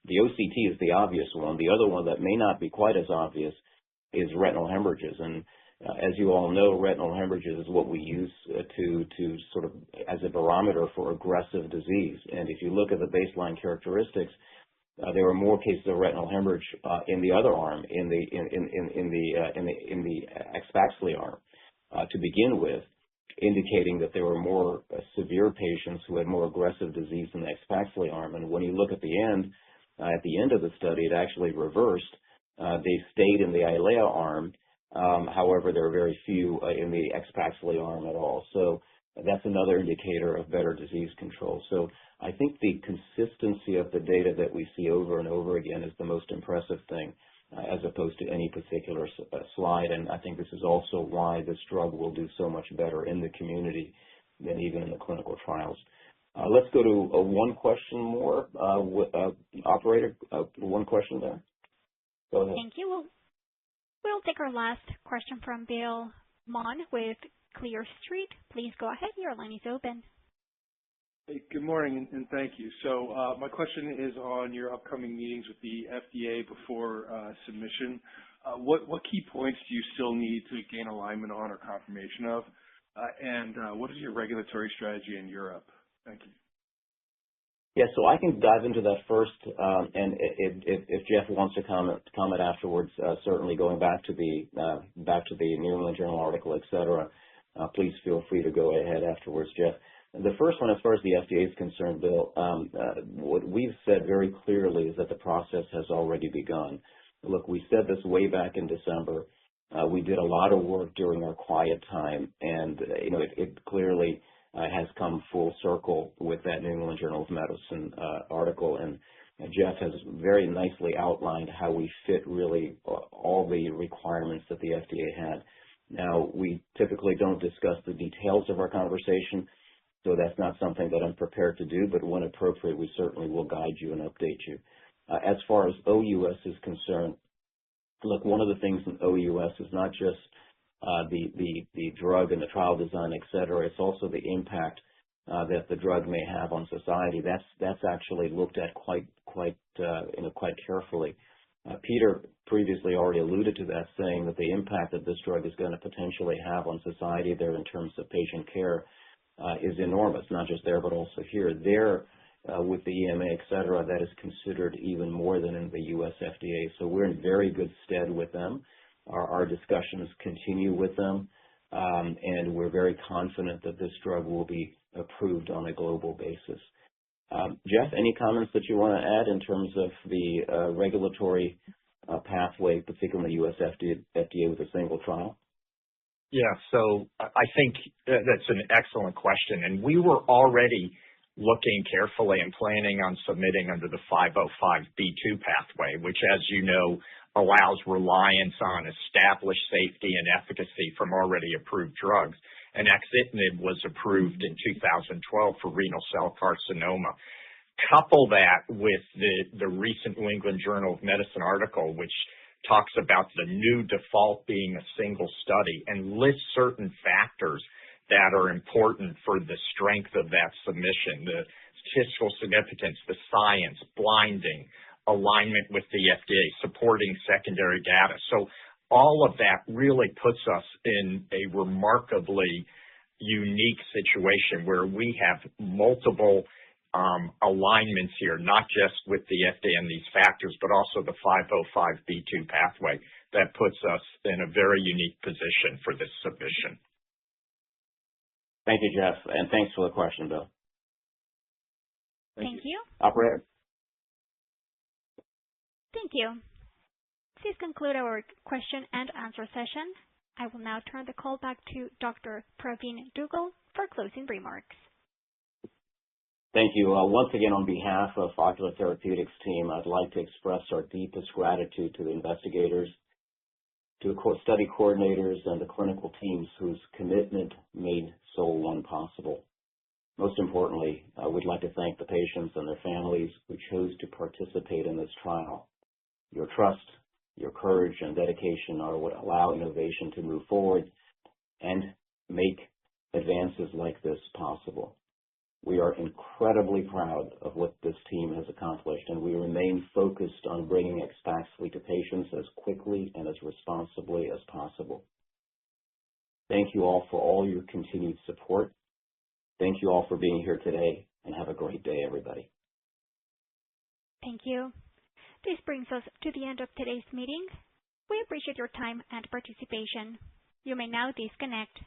The OCT is the obvious one. The other one that may not be quite as obvious is retinal hemorrhages. And as you all know, retinal hemorrhages is what we use to sort of as a barometer for aggressive disease. And if you look at the baseline characteristics, there were more cases of retinal hemorrhage in the other arm, in the AXPAXLI arm, to begin with, indicating that there were more severe patients who had more aggressive disease in the AXPAXLI arm. And when you look at the end of the study, it actually reversed. They stayed in the EYLEA arm. However, there are very few in the AXPAXLI arm at all. So that's another indicator of better disease control. So I think the consistency of the data that we see over and over again is the most impressive thing, as opposed to any particular slide. And I think this is also why this drug will do so much better in the community than even in the clinical trials. Let's go to one question more. Operator, one question there. Go ahead. Thank you. We'll take our last question from Bill Mon with Clear Street. Please go ahead. Your line is open. Hey, good morning, and thank you. So my question is on your upcoming meetings with the FDA before submission. What key points do you still need to gain alignment on or confirmation of? And what is your regulatory strategy in Europe? Thank you. Yeah, so I can dive into that first, and if Jeff wants to comment afterwards, certainly going back to the New England Journal article, et cetera, please feel free to go ahead afterwards, Jeff. The first one, as far as the FDA is concerned, Bill, what we've said very clearly is that the process has already begun. Look, we said this way back in December. We did a lot of work during our quiet time, and it clearly has come full circle with that New England Journal of Medicine article, and Jeff has very nicely outlined how we fit really all the requirements that the FDA had. Now, we typically don't discuss the details of our conversation, so that's not something that I'm prepared to do, but when appropriate, we certainly will guide you and update you. As far as OUS is concerned, look, one of the things in OUS is not just the drug and the trial design, et cetera. It's also the impact that the drug may have on society. That's actually looked at quite carefully. Peter previously already alluded to that, saying that the impact that this drug is going to potentially have on society there in terms of patient care is enormous, not just there, but also here. There, with the EMA, et cetera, that is considered even more than in the U.S. FDA. So we're in very good stead with them. Our discussions continue with them, and we're very confident that this drug will be approved on a global basis. Jeff, any comments that you want to add in terms of the regulatory pathway, particularly in the U.S. FDA with a single trial? Yeah, so I think that's an excellent question. And we were already looking carefully and planning on submitting under the 505(b)(2) pathway, which, as you know, allows reliance on established safety and efficacy from already approved drugs. And axitinib was approved in 2012 for renal cell carcinoma. Couple that with the recent New England Journal of Medicine article, which talks about the new default being a single study and lists certain factors that are important for the strength of that submission, the statistical significance, the science, blinding, alignment with the FDA, supporting secondary data. So all of that really puts us in a remarkably unique situation where we have multiple alignments here, not just with the FDA and these factors, but also the 505(b)(2) pathway that puts us in a very unique position for this submission. Thank you, Jeff, and thanks for the question, Bill. Thank you. Operator? Thank you. This concludes our question and answer session. I will now turn the call back to Dr. Pravin Dugel for closing remarks. Thank you. Once again, on behalf of Ocular Therapeutix team, I'd like to express our deepest gratitude to the investigators, to the study coordinators, and the clinical teams whose commitment made SOL-1 possible. Most importantly, we'd like to thank the patients and their families who chose to participate in this trial. Your trust, your courage, and dedication are what allow innovation to move forward and make advances like this possible. We are incredibly proud of what this team has accomplished, and we remain focused on bringing AXPAXLI to patients as quickly and as responsibly as possible. Thank you all for all your continued support. Thank you all for being here today, and have a great day, everybody. Thank you. This brings us to the end of today's meeting. We appreciate your time and participation. You may now disconnect.